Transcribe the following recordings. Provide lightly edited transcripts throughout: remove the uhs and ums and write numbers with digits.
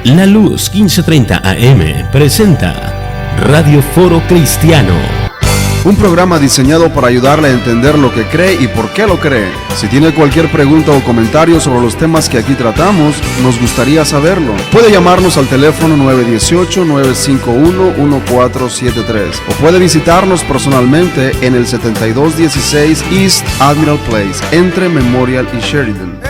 La Luz 1530 AM presenta Radio Foro Cristiano. Un programa diseñado para ayudarle a entender lo que cree y por qué lo cree. Si tiene cualquier pregunta o comentario sobre los temas que aquí tratamos, nos gustaría saberlo. Puede llamarnos al teléfono 918-951-1473 o puede visitarnos personalmente en el 7216 East Admiral Place, entre Memorial y Sheridan.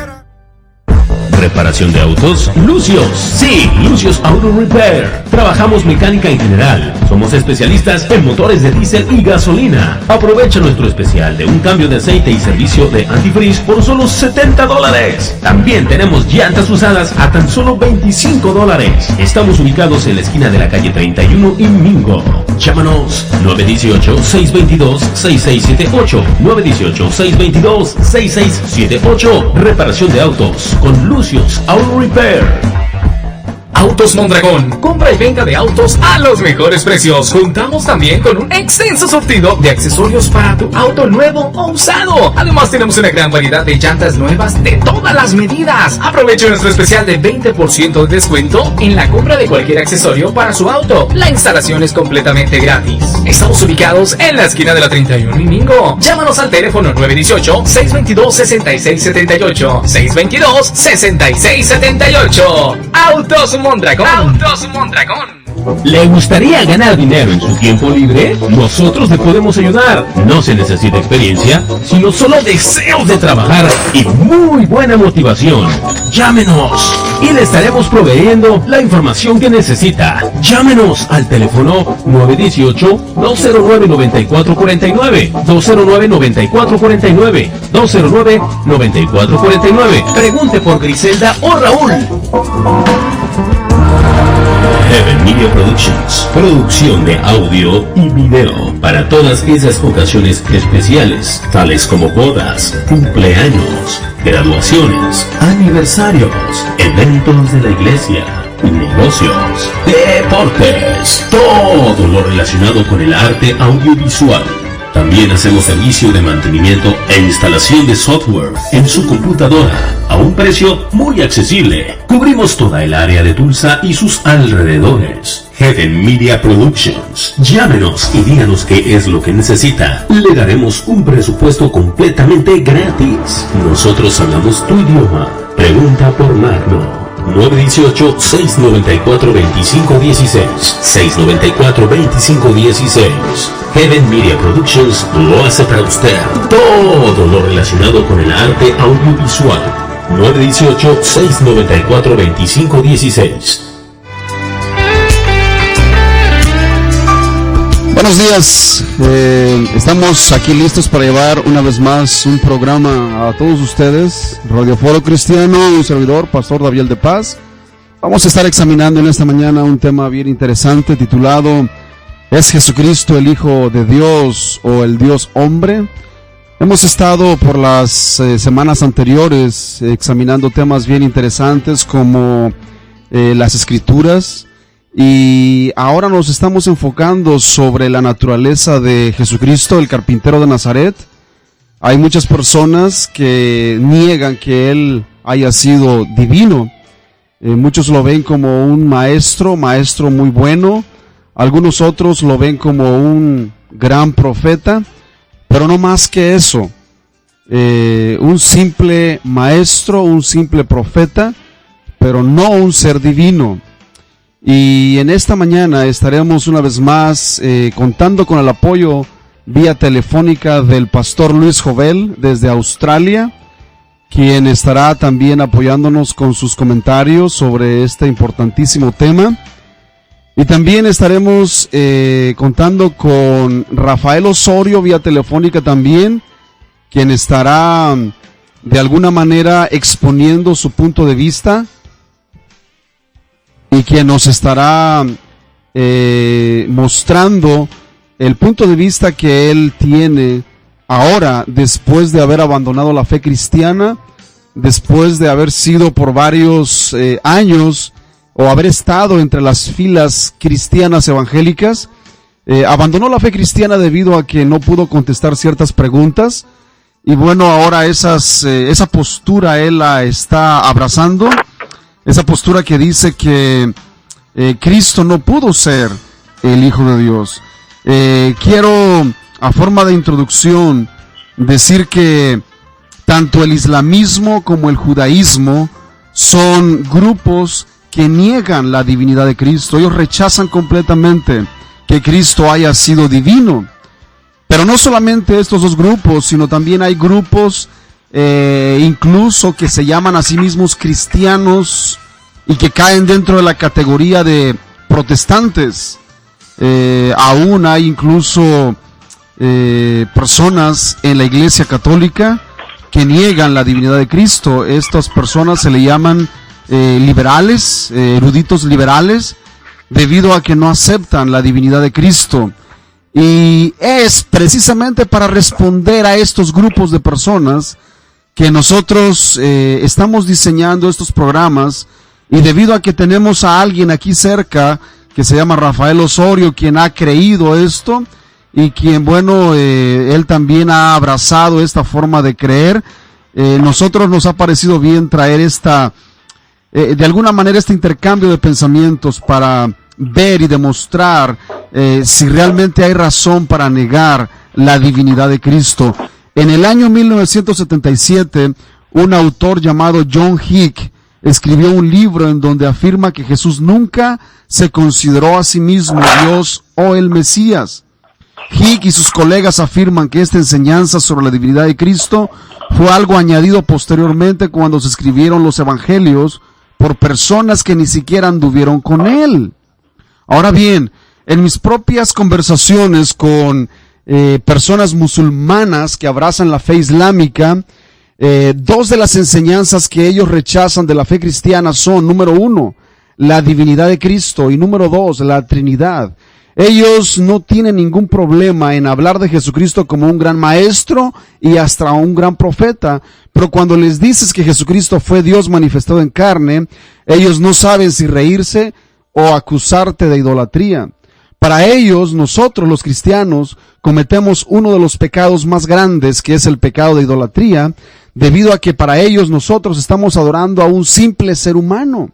¿Reparación de autos? ¡Lucios! Sí, Lucios Auto Repair. Trabajamos mecánica en general. Somos especialistas en motores de diésel y gasolina. Aprovecha nuestro especial de un cambio de aceite y servicio de antifreeze por solo $70. También tenemos llantas usadas a tan solo $25. Estamos ubicados en la esquina de la calle 31 y Mingo. Llámanos 918-622-6678. 918-622-6678. Reparación de autos con Lucios Auto Repair. Autos Mondragón, compra y venta de autos a los mejores precios. Contamos también con un extenso surtido de accesorios para tu auto nuevo o usado. Además tenemos una gran variedad de llantas nuevas de todas las medidas. Aproveche nuestro especial de 20% de descuento en la compra de cualquier accesorio para su auto. La instalación es completamente gratis. Estamos ubicados en la esquina de la 31 y Mingo. Llámanos al teléfono 918-622-6678. 622-6678. Autos Mondragón. Autos Mondragón. ¿Le gustaría ganar dinero en su tiempo libre? Nosotros le podemos ayudar. No se necesita experiencia, sino solo deseos de trabajar y muy buena motivación. Llámenos y le estaremos proveyendo la información que necesita. Llámenos al teléfono 918-209-9449, 209-9449, 209-9449. Pregunte por Griselda o Raúl. Heaven Media Productions, producción de audio y video para todas esas ocasiones especiales, tales como bodas, cumpleaños, graduaciones, aniversarios, eventos de la iglesia, negocios, deportes, todo lo relacionado con el arte audiovisual. También hacemos servicio de mantenimiento e instalación de software en su computadora a un precio muy accesible. Cubrimos toda el área de Tulsa y sus alrededores. Heaven Media Productions. Llámenos y díganos qué es lo que necesita. Le daremos un presupuesto completamente gratis. Nosotros hablamos tu idioma. Pregunta por Magno. 918-694-2516. 694-2516. Heaven Media Productions lo hace para usted. Todo lo relacionado con el arte audiovisual. 918-694-2516. Buenos días, estamos aquí listos para llevar una vez más un programa a todos ustedes. Radio Foro Cristiano, un servidor, Pastor David de Paz. Vamos a estar examinando en esta mañana un tema bien interesante titulado ¿Es Jesucristo el Hijo de Dios o el Dios hombre? Hemos estado por las semanas anteriores examinando temas bien interesantes como las Escrituras, y ahora nos estamos enfocando sobre la naturaleza de Jesucristo, el carpintero de Nazaret. Hay muchas personas que niegan que Él haya sido divino. Muchos lo ven como un maestro muy bueno. Algunos otros lo ven como un gran profeta, pero no más que eso. Un simple maestro, un simple profeta, pero no un ser divino. Y en esta mañana estaremos una vez más contando con el apoyo vía telefónica del pastor Luis Jovel desde Australia, quien estará también apoyándonos con sus comentarios sobre este importantísimo tema. Y también estaremos contando con Rafael Osorio vía telefónica también, quien estará de alguna manera exponiendo su punto de vista y quien nos estará mostrando el punto de vista que él tiene ahora, después de haber abandonado la fe cristiana, después de haber sido por varios años o haber estado entre las filas cristianas evangélicas. Abandonó la fe cristiana debido a que no pudo contestar ciertas preguntas, y bueno, ahora esa postura él la está abrazando esa postura que dice que Cristo no pudo ser el Hijo de Dios. Quiero, a forma de introducción, decir que tanto el islamismo como el judaísmo son grupos que niegan la divinidad de Cristo. Ellos rechazan completamente que Cristo haya sido divino. Pero no solamente estos dos grupos, sino también hay grupos incluso que se llaman a sí mismos cristianos y que caen dentro de la categoría de protestantes. Aún hay incluso personas en la Iglesia Católica que niegan la divinidad de Cristo. Estas personas se le llaman liberales, eruditos liberales, debido a que no aceptan la divinidad de Cristo. Y es precisamente para responder a estos grupos de personas que nosotros estamos diseñando estos programas, y debido a que tenemos a alguien aquí cerca que se llama Rafael Osorio, quien ha creído esto y quien, bueno, él también ha abrazado esta forma de creer, nosotros nos ha parecido bien traer de alguna manera este intercambio de pensamientos para ver y demostrar si realmente hay razón para negar la divinidad de Cristo. En el año 1977, un autor llamado John Hick escribió un libro en donde afirma que Jesús nunca se consideró a sí mismo Dios o el Mesías. Hick y sus colegas afirman que esta enseñanza sobre la divinidad de Cristo fue algo añadido posteriormente cuando se escribieron los evangelios por personas que ni siquiera anduvieron con él. Ahora bien, en mis propias conversaciones con personas musulmanas que abrazan la fe islámica, dos de las enseñanzas que ellos rechazan de la fe cristiana son, número 1, la divinidad de Cristo, y número 2, la Trinidad. Ellos no tienen ningún problema en hablar de Jesucristo como un gran maestro y hasta un gran profeta, pero cuando les dices que Jesucristo fue Dios manifestado en carne, ellos no saben si reírse o acusarte de idolatría. Para ellos, nosotros los cristianos cometemos uno de los pecados más grandes, que es el pecado de idolatría, debido a que para ellos nosotros estamos adorando a un simple ser humano.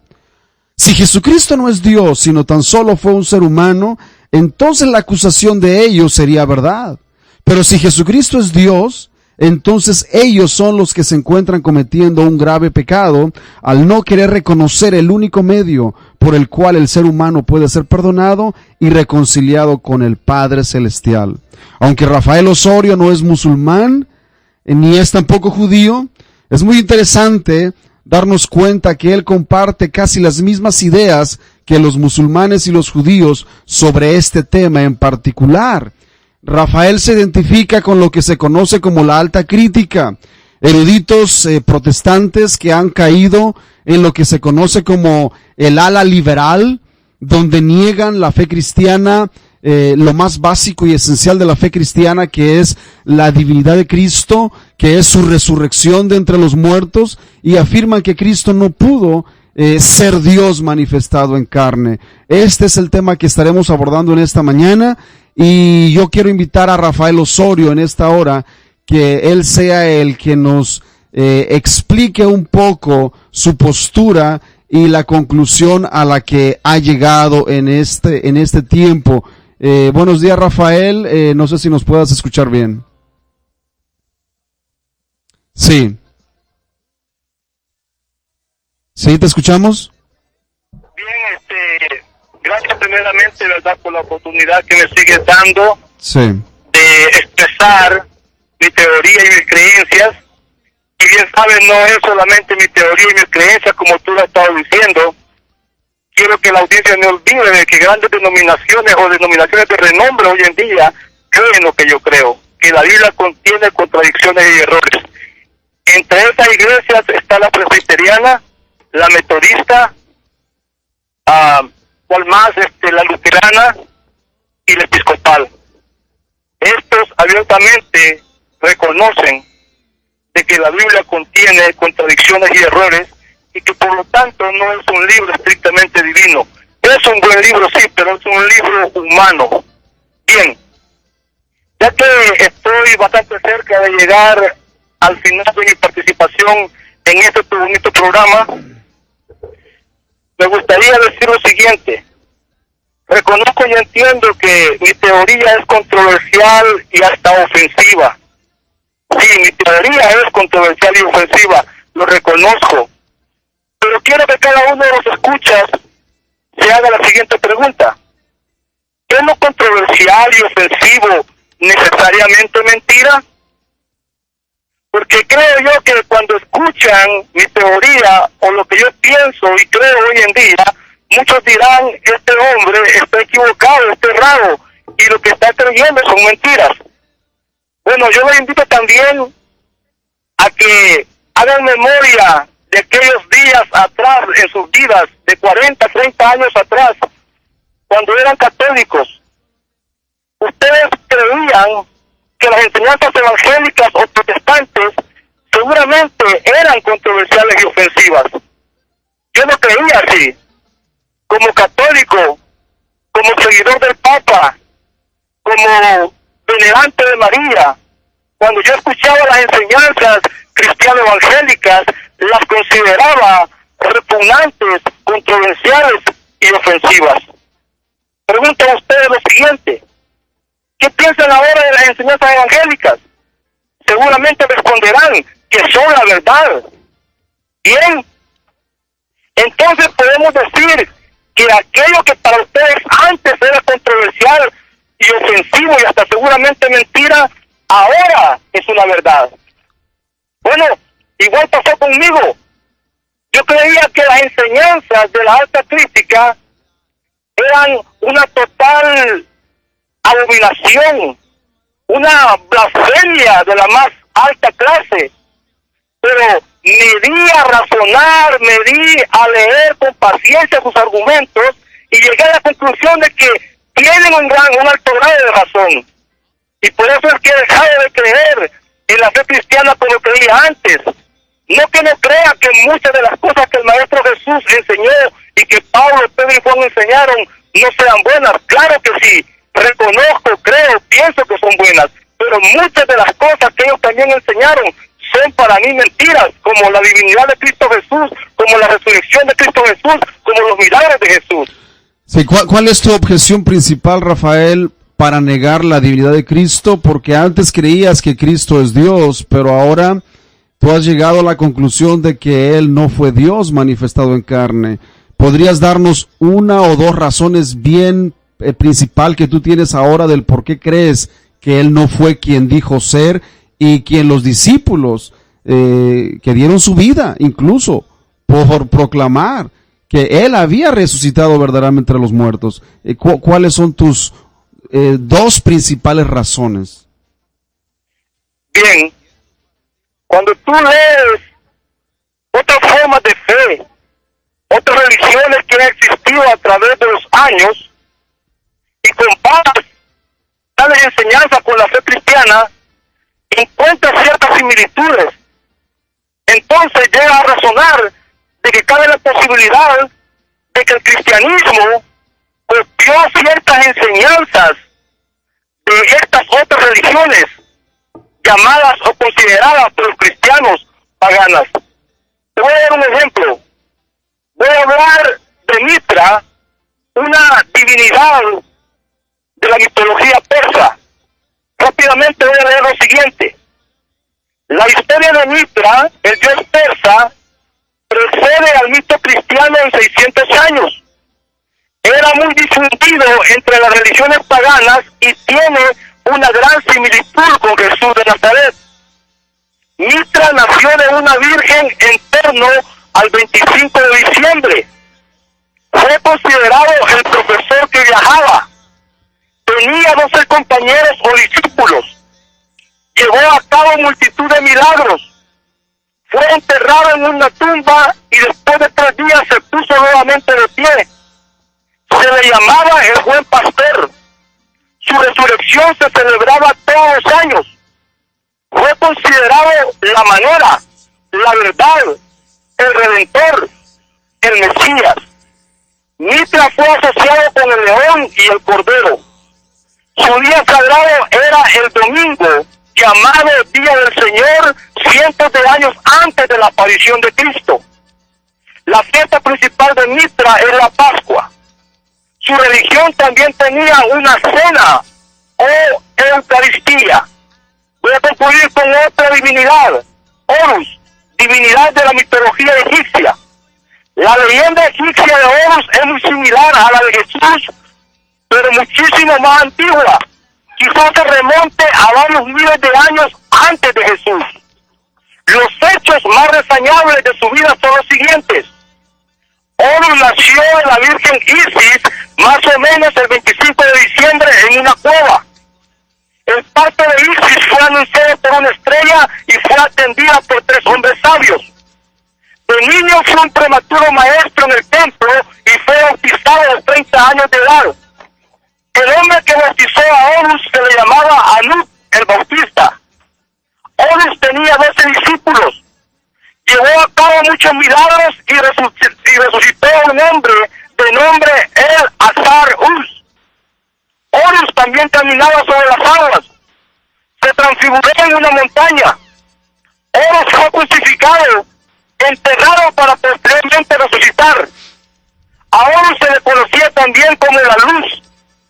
Si Jesucristo no es Dios, sino tan solo fue un ser humano, entonces la acusación de ellos sería verdad. Pero si Jesucristo es Dios, entonces ellos son los que se encuentran cometiendo un grave pecado al no querer reconocer el único medio por el cual el ser humano puede ser perdonado y reconciliado con el Padre Celestial. Aunque Rafael Osorio no es musulmán, ni es tampoco judío, es muy interesante darnos cuenta que él comparte casi las mismas ideas que los musulmanes y los judíos sobre este tema en particular. Rafael se identifica con lo que se conoce como la alta crítica, eruditos protestantes que han caído en lo que se conoce como el ala liberal, donde niegan la fe cristiana, lo más básico y esencial de la fe cristiana, que es la divinidad de Cristo, que es su resurrección de entre los muertos, y afirman que Cristo no pudo ser Dios manifestado en carne. Este es el tema que estaremos abordando en esta mañana, y yo quiero invitar a Rafael Osorio en esta hora, que él sea el que nos explique un poco su postura y la conclusión a la que ha llegado en este tiempo. Buenos días, Rafael, no sé si nos puedas escuchar bien. Sí. ¿Sí, te escuchamos? Bien, gracias primeramente, ¿verdad?, por la oportunidad que me sigues dando, sí, de expresar mi teoría y mis creencias. Y bien sabes, no es solamente mi teoría y mis creencias, como tú lo has estado diciendo. Quiero que la audiencia no olvide de que grandes denominaciones o denominaciones de renombre hoy en día creen lo que yo creo, que la Biblia contiene contradicciones y errores. Entre esas iglesias está la presbiteriana, la metodista, ¿cuál más? La luterana y la episcopal. Estos abiertamente reconocen de que la Biblia contiene contradicciones y errores, y que por lo tanto no es un libro estrictamente divino. Es un buen libro, sí, pero es un libro humano. Bien, ya que estoy bastante cerca de llegar al final de mi participación en este bonito programa, me gustaría decir lo siguiente. Reconozco y entiendo que mi teoría es controversial y hasta ofensiva. Sí, mi teoría es controversial y ofensiva, lo reconozco. Pero quiero que cada uno de los escuchas se haga la siguiente pregunta. ¿Es lo controversial y ofensivo necesariamente mentira? Porque creo yo que cuando escuchan mi teoría o lo que yo pienso y creo hoy en día, muchos dirán, este hombre está equivocado, está errado, y lo que está creyendo son mentiras. Bueno, yo les invito también a que hagan memoria de aquellos días atrás en sus vidas, de 40, 30 años atrás, cuando eran católicos. Ustedes creían que las enseñanzas evangélicas o protestantes seguramente eran controversiales y ofensivas. Yo no creía así. Como católico, como seguidor del Papa, como venerante de María, cuando yo escuchaba las enseñanzas cristiano evangélicas, las consideraba repugnantes, controversiales y ofensivas. Preguntan ustedes lo siguiente: ¿qué piensan ahora de las enseñanzas evangélicas? Seguramente responderán que son la verdad. Bien, entonces podemos decir que aquello que para ustedes antes era controversial y ofensivo y hasta seguramente mentira, ahora es una verdad. Bueno, igual pasó conmigo. Yo creía que las enseñanzas de la alta crítica eran una total abominación, una blasfemia de la más alta clase, pero me di a razonar, me di a leer con paciencia sus argumentos y llegué a la conclusión de que tienen un alto grado de razón, y por eso es que he dejado de creer en la fe cristiana como creía antes. No que no crea que muchas de las cosas que el Maestro Jesús enseñó y que Pablo, Pedro y Juan enseñaron no sean buenas. Claro que sí, reconozco, creo, pienso que son buenas, pero muchas de las cosas que ellos también enseñaron son para mí mentiras, como la divinidad de Cristo Jesús, como la resurrección de Cristo Jesús, como los milagros de Jesús. Sí, ¿cuál es tu objeción principal, Rafael, para negar la divinidad de Cristo? Porque antes creías que Cristo es Dios, pero ahora tú has llegado a la conclusión de que Él no fue Dios manifestado en carne. ¿Podrías darnos una o dos razones bien principal que tú tienes ahora del por qué crees que Él no fue quien dijo ser y quien los discípulos que dieron su vida incluso por proclamar que Él había resucitado verdaderamente entre los muertos? ¿Cuáles son tus dos principales razones? Bien, cuando tú lees otras formas de fe, otras religiones que han existido a través de los años, y comparas tales enseñanzas con la fe cristiana, encuentras ciertas similitudes. Entonces llegas a razonar de que cabe la posibilidad de que el cristianismo copió ciertas enseñanzas de estas otras religiones llamadas o consideradas por los cristianos paganas. Te voy a dar un ejemplo. Voy a hablar de Mitra, una divinidad de la mitología persa. Rápidamente voy a leer lo siguiente. La historia de Mitra, el dios persa, precede al mito cristiano en 600 años. Era muy difundido entre las religiones paganas y tiene una gran similitud con Jesús de Nazaret. Mitra nació de una virgen en torno al 25 de diciembre. Fue considerado el profesor que viajaba. Tenía 12 compañeros o discípulos. Llevó a cabo multitud de milagros. Fue enterrado en una tumba y después de 3 días se puso nuevamente de pie. Se le llamaba el buen pastor. Su resurrección se celebraba todos los años. Fue considerado la manera, la verdad, el Redentor, el Mesías. Mitra fue asociado con el león y el cordero. Su día sagrado era el domingo, llamado Día del Señor, cientos de años antes de la aparición de Cristo. La fiesta principal de Mitra es la Pascua. Su religión también tenía una cena o Eucaristía. Voy a concluir con otra divinidad, Horus, divinidad de la mitología egipcia. La leyenda egipcia de Horus es muy similar a la de Jesús, pero muchísimo más antigua. Quizás se remonte a varios miles de años antes de Jesús. Los hechos más reseñables de su vida son los siguientes. Horus nació de la Virgen Isis más o menos el 25 de diciembre en una cueva. El parto de Isis fue anunciado por una estrella y fue atendida por 3 hombres sabios. De niño fue un prematuro maestro en el templo y fue bautizado a los 30 años de edad. El hombre que bautizó a Horus se le llamaba Anub, el Bautista. Horus tenía 12 discípulos. Llevó a cabo muchos milagros y resucitó a un hombre de nombre El Azar Uz. Horus también caminaba sobre las aguas. Se transfiguró en una montaña. Horus fue crucificado, enterrado para posteriormente resucitar. A Horus se le conocía también como la luz,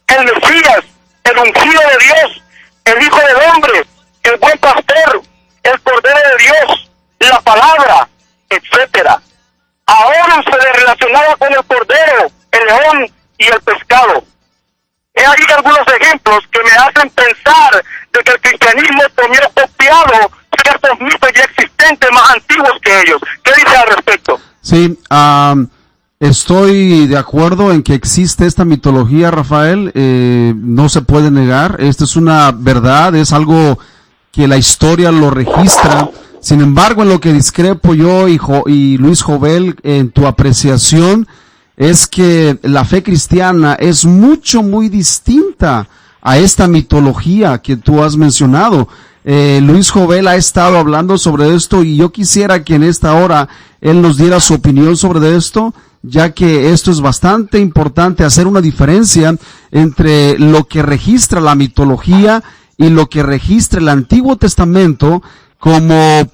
el Mesías, el ungido de Dios, el Hijo del Hombre, el buen pastor, el Cordero de Dios, la palabra, etcétera. A Horus se le relacionaba con el cordero, el león y el pescado. He ahí algunos ejemplos que me hacen pensar de que el cristianismo tomó copiado ciertos mitos ya existentes más antiguos que ellos. ¿Qué dice al respecto? Sí, estoy de acuerdo en que existe esta mitología, Rafael, no se puede negar, esta es una verdad, es algo que la historia lo registra. Sin embargo, en lo que discrepo yo y Luis Jovel en tu apreciación es que la fe cristiana es muy distinta a esta mitología que tú has mencionado. Luis Jovel ha estado hablando sobre esto y yo quisiera que en esta hora él nos diera su opinión sobre esto, ya que esto es bastante importante, hacer una diferencia entre lo que registra la mitología y lo que registra el Antiguo Testamento como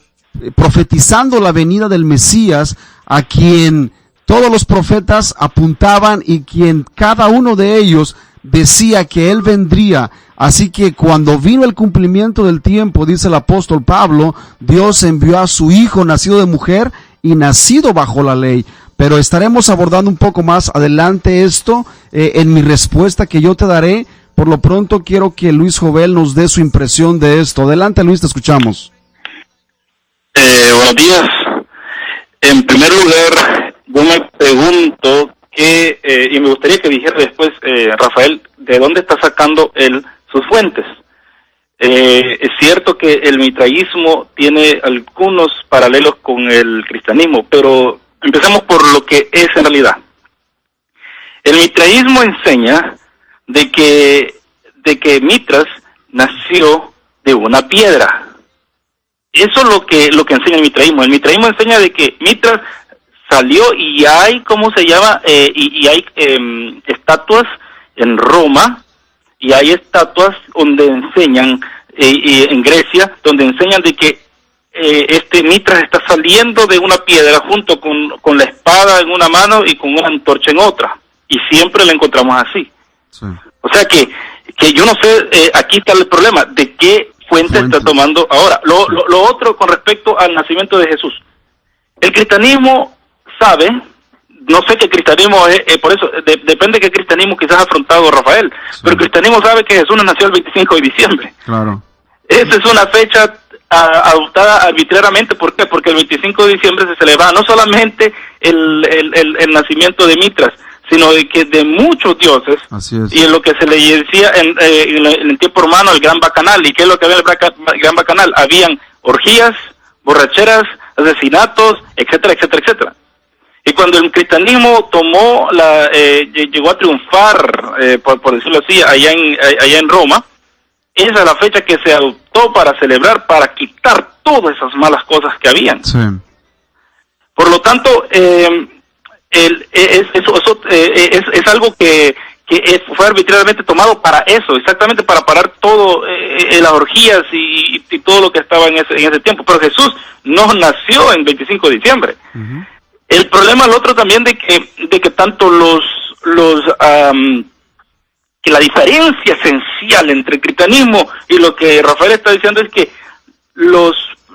profetizando la venida del Mesías, a quien todos los profetas apuntaban y quien cada uno de ellos decía que él vendría. Así que cuando vino el cumplimiento del tiempo, dice el apóstol Pablo, Dios envió a su Hijo nacido de mujer y nacido bajo la ley. Pero estaremos abordando un poco más adelante esto en mi respuesta que yo te daré. Por lo pronto quiero que Luis Jovel nos dé su impresión de esto. Adelante, Luis, te escuchamos. Buenos días. En primer lugar, yo me pregunto y me gustaría que dijera después, Rafael, ¿de dónde está sacando él sus fuentes? Es cierto que el mitraísmo tiene algunos paralelos con el cristianismo, pero empecemos por lo que es en realidad. El mitraísmo enseña de que Mitras nació de una piedra. Eso es lo que enseña el mitraísmo. El mitraísmo enseña de que Mitras salió y hay, ¿cómo se llama? Y hay estatuas en Roma, y hay estatuas donde enseñan, en Grecia, donde enseñan de que Mitras está saliendo de una piedra junto con la espada en una mano y con una antorcha en otra. Y siempre la encontramos así. Sí. O sea que yo no sé, aquí está el problema, de qué fuente está tomando ahora. Lo otro con respecto al nacimiento de Jesús. El cristianismo sabe, no sé qué cristianismo es, por eso, depende de qué cristianismo quizás ha afrontado Rafael, sí. Pero el cristianismo sabe que Jesús nació el 25 de diciembre. Claro. Esa es una fecha adoptada arbitrariamente. ¿Por qué? Porque el 25 de diciembre se celebra no solamente el nacimiento de Mitras, sino de que de muchos dioses. Así es. Y en lo que se le decía en el tiempo romano el gran bacanal. ¿Y qué es lo que había en el gran bacanal? Habían orgías, borracheras, asesinatos, etcétera, etcétera, etcétera. Y cuando el cristianismo llegó a triunfar, por decirlo así, allá en Roma, esa es la fecha que se adoptó para celebrar, para quitar todas esas malas cosas que habían. Sí. Por lo tanto, es algo que fue arbitrariamente tomado para eso, exactamente para parar todo, las orgías y todo lo que estaba en ese tiempo. Pero Jesús no nació en 25 de diciembre. Uh-huh. El problema, el otro también, de que tanto que la diferencia esencial entre el cristianismo y lo que Rafael está diciendo es que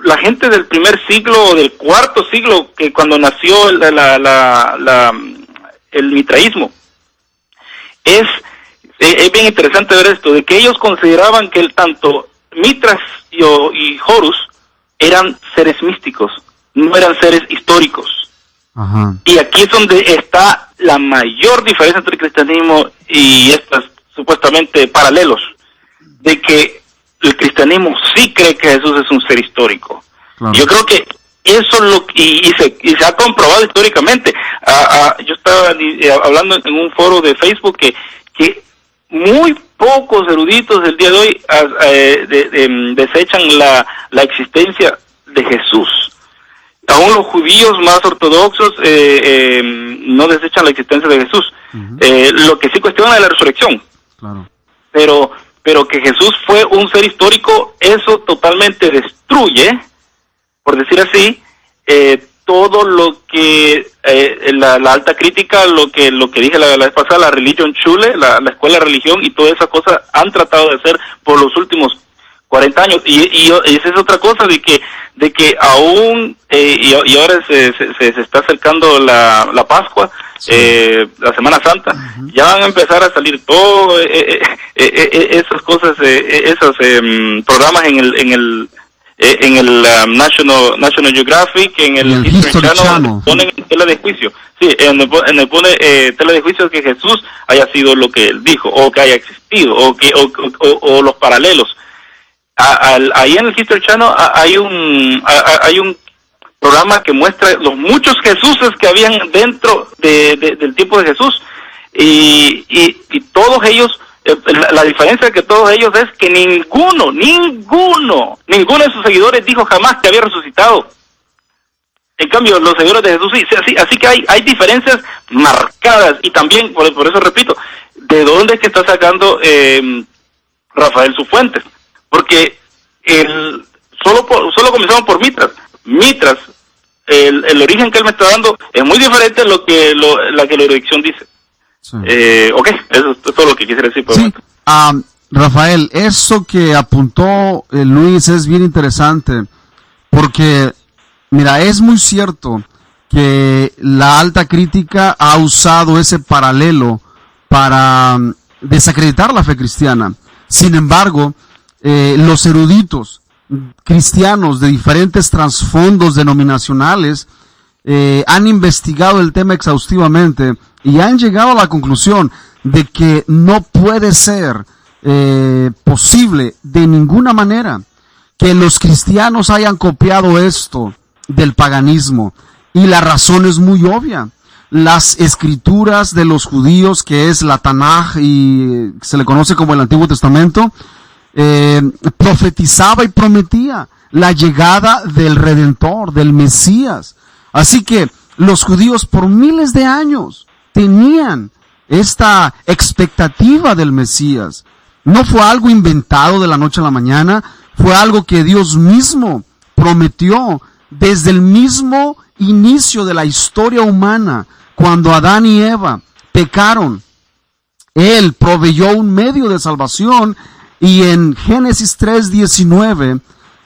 la gente del primer siglo o del cuarto siglo, que cuando nació el mitraísmo, es bien interesante ver esto, de que ellos consideraban que tanto Mitras y Horus eran seres místicos, no eran seres históricos. Ajá. Y aquí es donde está la mayor diferencia entre el cristianismo y estos supuestamente paralelos, de que el cristianismo sí cree que Jesús es un ser histórico. Claro. Yo creo que eso es lo que, y se ha comprobado históricamente. Yo estaba hablando en un foro de Facebook que muy pocos eruditos del día de hoy desechan la existencia de Jesús. Aún los judíos más ortodoxos no desechan la existencia de Jesús. Uh-huh. Lo que sí cuestiona es la resurrección. Claro. Pero que Jesús fue un ser histórico, eso totalmente destruye, por decir así, todo lo que la alta crítica, lo que dije la vez pasada, la religion Schule, la escuela de religión y toda esa cosa han tratado de hacer por los últimos 40 años, y esa es otra cosa de que aún y ahora se está acercando la Pascua, sí. La Semana Santa, uh-huh. Ya van a empezar a salir todo esas cosas, esos programas en el National Geographic, en el History Channel, ponen tela de juicio. Sí, en el pone tela de juicio que Jesús haya sido lo que él dijo, o que haya existido, o los paralelos. Ahí en el History Channel hay un programa que muestra los muchos Jesuses que habían dentro del tiempo de Jesús, y todos ellos, la diferencia de que todos ellos es que ninguno de sus seguidores dijo jamás que había resucitado. En cambio, los seguidores de Jesús sí, así que hay diferencias marcadas, y también, por eso repito, ¿de dónde es que está sacando Rafael sus fuentes? Porque solo comenzamos por Mitras, el origen que él me está dando es muy diferente a lo que la erudición dice. Sí. Ok, eso es todo lo que quisiera decir por el momento. Rafael, eso que apuntó Luis es bien interesante, porque, mira, es muy cierto que la alta crítica ha usado ese paralelo para desacreditar la fe cristiana. Sin embargo, los eruditos cristianos de diferentes trasfondos denominacionales han investigado el tema exhaustivamente y han llegado a la conclusión de que no puede ser posible de ninguna manera que los cristianos hayan copiado esto del paganismo, y la razón es muy obvia. Las escrituras de los judíos, que es la Tanaj y se le conoce como el Antiguo Testamento, profetizaba y prometía la llegada del Redentor, del Mesías. Así que los judíos por miles de años tenían esta expectativa del Mesías. No fue algo inventado de la noche a la mañana, fue algo que Dios mismo prometió desde el mismo inicio de la historia humana. Cuando Adán y Eva pecaron, Él proveyó un medio de salvación. Y en Génesis 3:19,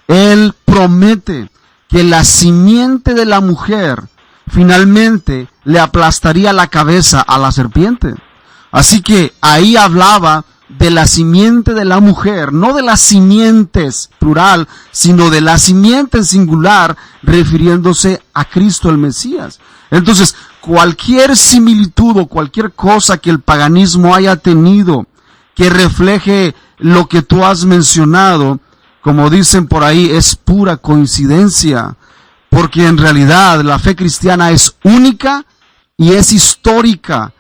Él promete que la simiente de la mujer finalmente le aplastaría la cabeza a la serpiente. Así que ahí hablaba de la simiente de la mujer, no de las simientes plural, sino de la simiente en singular, refiriéndose a Cristo el Mesías. Entonces, cualquier similitud o cualquier cosa que el paganismo haya tenido que refleje lo que tú has mencionado, como dicen por ahí, es pura coincidencia, porque en realidad la fe cristiana es única y es histórica,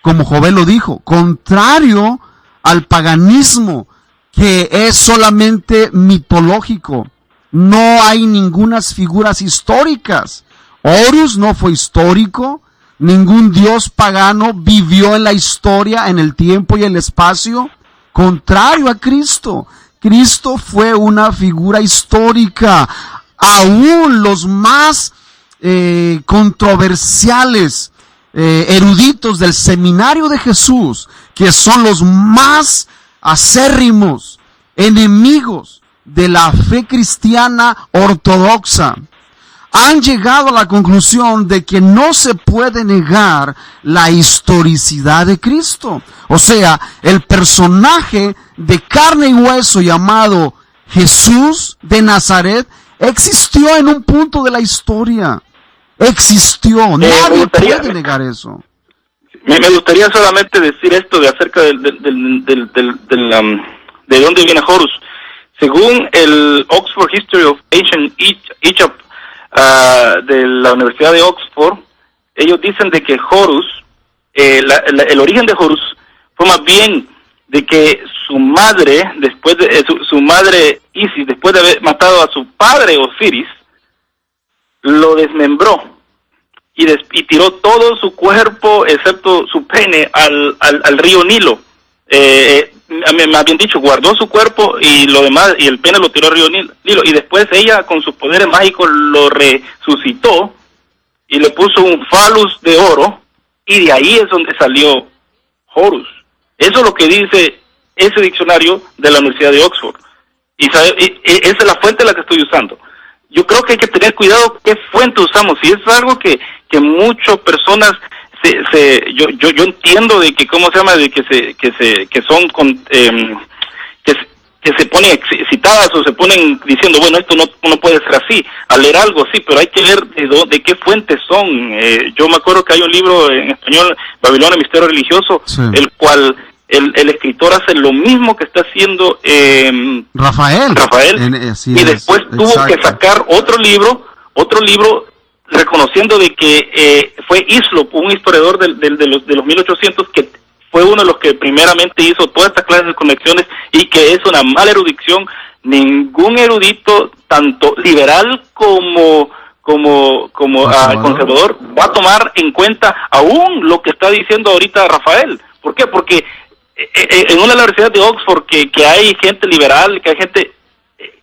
como Jovel lo dijo, contrario al paganismo, que es solamente mitológico. No hay ningunas figuras históricas. Horus no fue histórico, ningún dios pagano vivió en la historia, en el tiempo y el espacio. Contrario a Cristo, Cristo fue una figura histórica. Aún los más controversiales, eruditos del seminario de Jesús, que son los más acérrimos enemigos de la fe cristiana ortodoxa, han llegado a la conclusión de que no se puede negar la historicidad de Cristo. O sea, el personaje de carne y hueso llamado Jesús de Nazaret existió en un punto de la historia. Existió. Nadie puede negar eso. Me gustaría solamente decir esto de acerca de dónde viene Horus. Según el Oxford History of Ancient Egypt de la Universidad de Oxford, ellos dicen de que Horus, el origen de Horus fue más bien de que su madre, después de su madre Isis, después de haber matado a su padre Osiris, lo desmembró y tiró todo su cuerpo, excepto su pene, al río Nilo. Me habían dicho, guardó su cuerpo y lo demás, y el pene lo tiró al río Nilo, y después ella con sus poderes mágicos lo resucitó y le puso un falus de oro, y de ahí es donde salió Horus. Eso es lo que dice ese diccionario de la Universidad de Oxford, y esa es la fuente la que estoy usando. Yo creo que hay que tener cuidado qué fuente usamos, si es algo que muchas personas yo entiendo de que que se ponen excitadas o se ponen diciendo, bueno, esto no puede ser así, al leer algo así, pero hay que ver de qué fuentes son. Yo me acuerdo que hay un libro en español, Babilonia, Misterio Religioso, sí, el cual el escritor hace lo mismo que está haciendo Rafael, y después tuvo que sacar otro libro reconociendo de que fue Hislop, un historiador de los 1800, que fue uno de los que primeramente hizo toda esta clase de conexiones, y que es una mala erudición. Ningún erudito, tanto liberal como conservador, va a tomar en cuenta aún lo que está diciendo ahorita Rafael. ¿Por qué? Porque en una universidad de Oxford que hay gente liberal, que hay gente...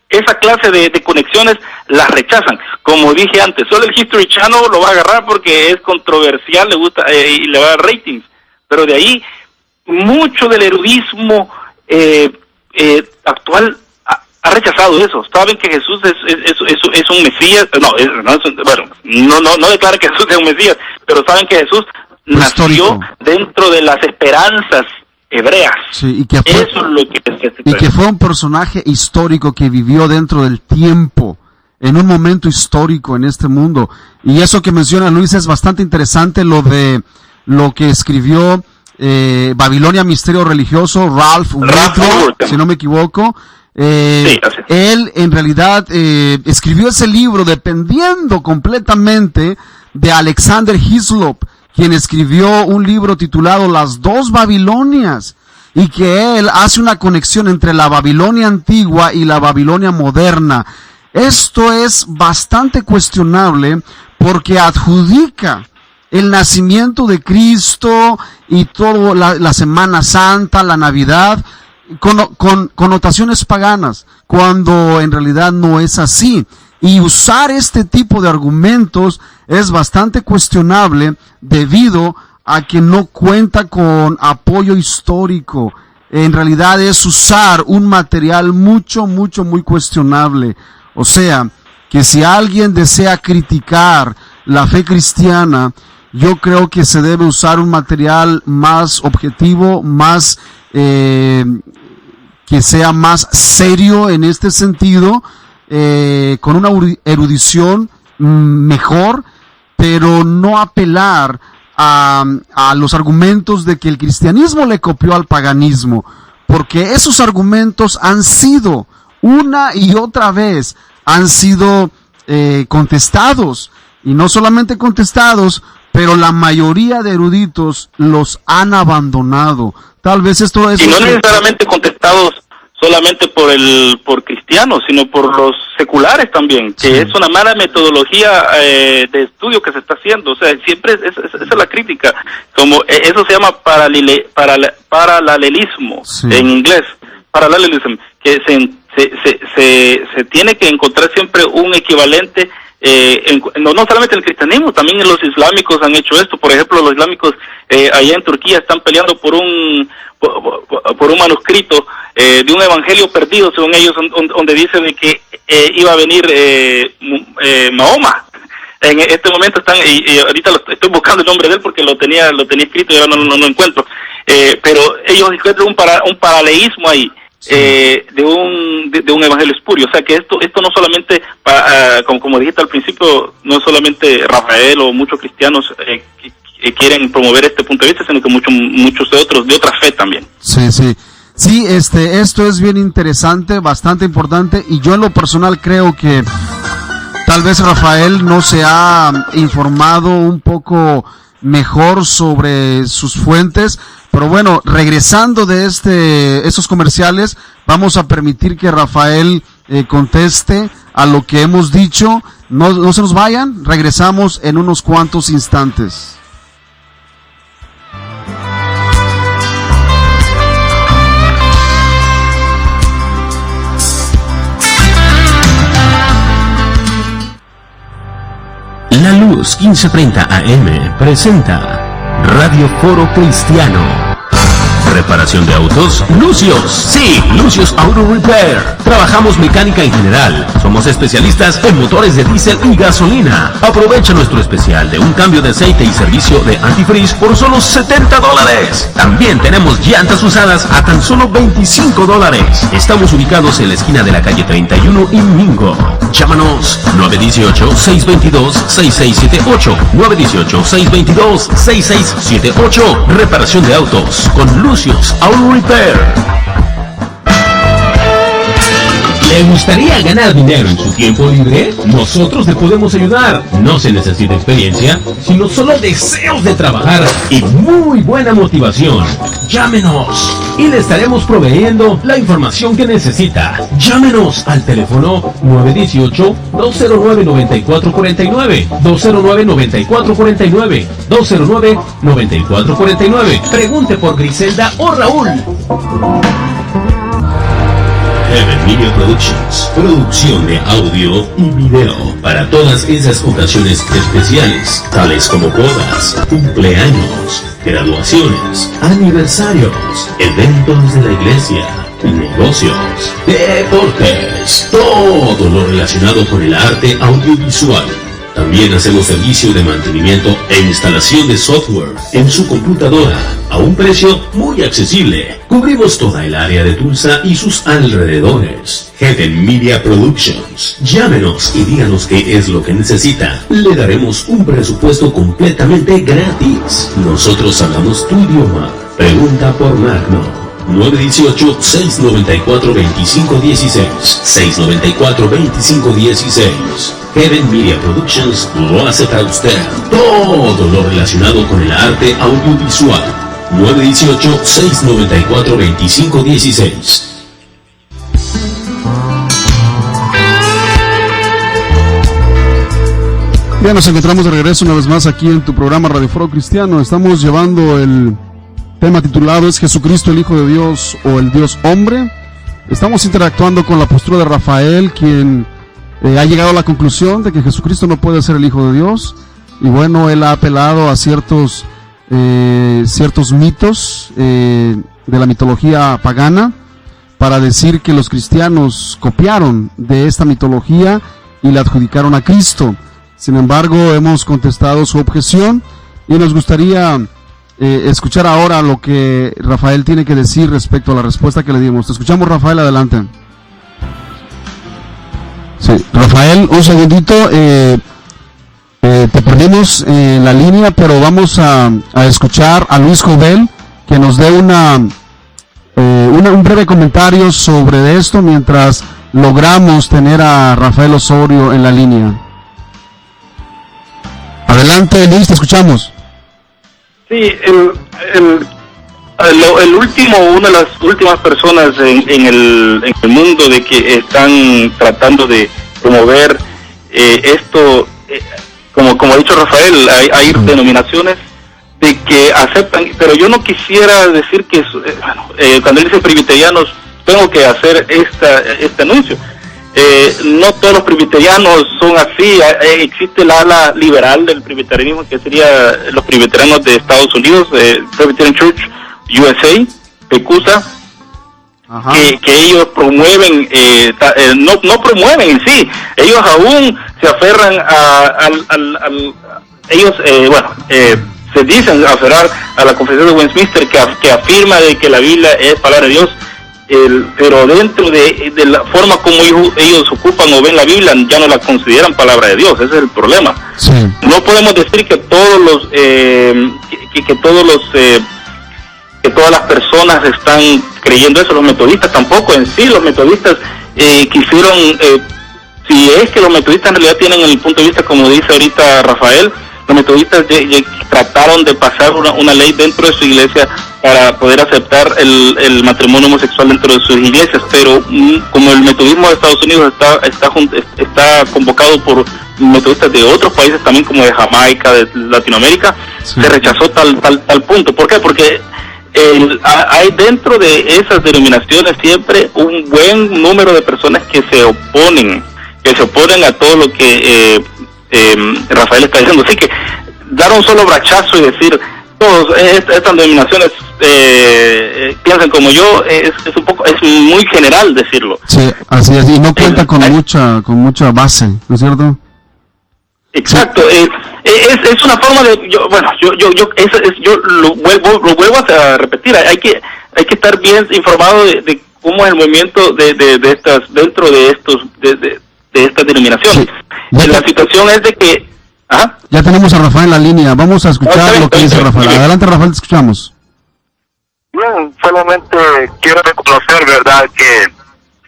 Esa clase de conexiones las rechazan. Como dije antes, solo el History Channel lo va a agarrar porque es controversial, le gusta y le va a dar ratings. Pero de ahí, mucho del erudismo actual ha rechazado eso. Saben que Jesús es un Mesías. No declara que Jesús es un Mesías, pero saben que Jesús nació dentro de las esperanzas hebreas. Sí, y que fue un personaje histórico que vivió dentro del tiempo, en un momento histórico en este mundo. Y eso que menciona Luis es bastante interesante, lo que escribió Babilonia, Misterio Religioso, Ralph Woodrow, si no me equivoco. Sí, él en realidad escribió ese libro dependiendo completamente de Alexander Hislop, quien escribió un libro titulado Las dos Babilonias, y que él hace una conexión entre la Babilonia antigua y la Babilonia moderna. Esto es bastante cuestionable porque adjudica el nacimiento de Cristo y todo la Semana Santa, la Navidad, con connotaciones paganas, cuando en realidad no es así. Y usar este tipo de argumentos es bastante cuestionable debido a que no cuenta con apoyo histórico. En realidad es usar un material muy cuestionable. O sea, que si alguien desea criticar la fe cristiana, yo creo que se debe usar un material más objetivo, más que sea más serio en este sentido, con una erudición mejor, pero no apelar a los argumentos de que el cristianismo le copió al paganismo, porque esos argumentos han sido una y otra vez contestados, y no solamente contestados, pero la mayoría de eruditos los han abandonado. Tal vez esto es... Y no necesariamente contestados solamente por cristianos, sino por los seculares también, que sí, es una mala metodología de estudio que se está haciendo. O sea, siempre esa es la crítica. Como eso se llama paralelismo, sí, en inglés, paralelism, que se tiene que encontrar siempre un equivalente no solamente en el cristianismo, también en los islámicos han hecho esto. Por ejemplo, los islámicos allá en Turquía están peleando por un manuscrito de un evangelio perdido, según ellos, donde dice de que iba a venir Mahoma. En este momento están, y ahorita estoy buscando el nombre de él porque lo tenía escrito y ahora no lo encuentro, pero ellos encuentran un paralelismo ahí. De un evangelio espurio. O sea que esto no solamente como dijiste al principio, no solamente Rafael o muchos cristianos que quieren promover este punto de vista, sino que muchos de otros de otra fe también. Sí, esto es bien interesante, bastante importante, y yo en lo personal creo que tal vez Rafael no se ha informado un poco mejor sobre sus fuentes. Pero bueno, regresando de estos comerciales, vamos a permitir que Rafael conteste a lo que hemos dicho. No se nos vayan, regresamos en unos cuantos instantes. La Luz 1530 AM presenta Radio Foro Cristiano. Reparación de autos, Lucios. Sí, Lucios Auto Repair. Trabajamos mecánica en general. Somos especialistas en motores de diésel y gasolina. Aprovecha nuestro especial de un cambio de aceite y servicio de antifreeze por solo $70. También tenemos llantas usadas a tan solo $25. Estamos ubicados en la esquina de la calle 31 y Mingo. Llámanos 918-622-6678. 918-622-6678. Reparación de autos con Lucios Auto Repair. ¿Le gustaría ganar dinero en su tiempo libre? Nosotros le podemos ayudar. No se necesita experiencia, sino solo deseos de trabajar y muy buena motivación. Llámenos y le estaremos proveyendo la información que necesita. Llámenos al teléfono 918-209-9449, 209-9449, 209-9449. Pregunte por Griselda o Raúl. Heaven Media Productions, producción de audio y video para todas esas ocasiones especiales, tales como bodas, cumpleaños, graduaciones, aniversarios, eventos de la iglesia, negocios, deportes, todo lo relacionado con el arte audiovisual. También hacemos servicio de mantenimiento e instalación de software en su computadora a un precio muy accesible. Cubrimos toda el área de Tulsa y sus alrededores. Heaven Media Productions. Llámenos y díganos qué es lo que necesita. Le daremos un presupuesto completamente gratis. Nosotros hablamos tu idioma. Pregunta por Magno. 918-694-2516. 694-2516. Heaven Media Productions lo hace para usted. Todo lo relacionado con el arte audiovisual. 918-694-2516. Ya nos encontramos de regreso una vez más aquí en tu programa Radio Foro Cristiano. Estamos llevando el tema titulado ¿Es Jesucristo el Hijo de Dios o el Dios hombre? Estamos interactuando con la postura de Rafael, quien ha llegado a la conclusión de que Jesucristo no puede ser el Hijo de Dios. Y bueno, él ha apelado a ciertos mitos de la mitología pagana para decir que los cristianos copiaron de esta mitología y la adjudicaron a Cristo. Sin embargo, hemos contestado su objeción y nos gustaría escuchar ahora lo que Rafael tiene que decir respecto a la respuesta que le dimos. Te escuchamos, Rafael, adelante. Sí, Rafael, un segundito, te perdimos en la línea, pero vamos a escuchar a Luis Jovel, que nos dé un breve comentario sobre esto mientras logramos tener a Rafael Osorio en la línea. Adelante, Luis, te escuchamos. Sí, una de las últimas personas en el mundo de que están tratando de promover esto, como ha dicho Rafael, hay denominaciones de que aceptan, pero yo no quisiera decir que cuando dicen presbiterianos tengo que hacer este anuncio. no todos los presbiterianos son así. Existe la ala liberal del presbiterianismo, que sería los presbiterianos de Estados Unidos, Presbyterian Church USA, PECUSA, que ellos promueven, no promueven en sí, ellos aún se aferran ellos se dicen aferrar a la Confesión de Westminster, que afirma de que la Biblia es palabra de Dios, pero dentro de la forma como ellos ocupan o ven la Biblia, ya no la consideran palabra de Dios. Ese es el problema. Sí. No podemos decir que todos todas las personas están creyendo eso. Los metodistas tampoco. En sí, los metodistas quisieron, si es que los metodistas en realidad tienen el punto de vista, como dice ahorita Rafael, los metodistas trataron de pasar una ley dentro de su iglesia para poder aceptar el matrimonio homosexual dentro de sus iglesias, pero como el metodismo de Estados Unidos está convocado por metodistas de otros países también, como de Jamaica, de Latinoamérica, sí, se rechazó tal punto. ¿Por qué? Porque hay dentro de esas denominaciones siempre un buen número de personas que se oponen a todo lo que Rafael está diciendo. Así que dar un solo brachazo y decir todos estas denominaciones piensan como yo es muy general decirlo. Sí, así es, y no cuenta con mucha base, ¿no es cierto? Exacto. Es una forma de yo lo vuelvo a repetir. Hay que estar bien informado de cómo es el movimiento de estas dentro de estas denominaciones. Sí. La situación es de que ya tenemos a Rafael en la línea. Vamos a escuchar lo que dice Rafael. Adelante, Rafael, te escuchamos. Bien, solamente quiero reconocer, ¿verdad?, que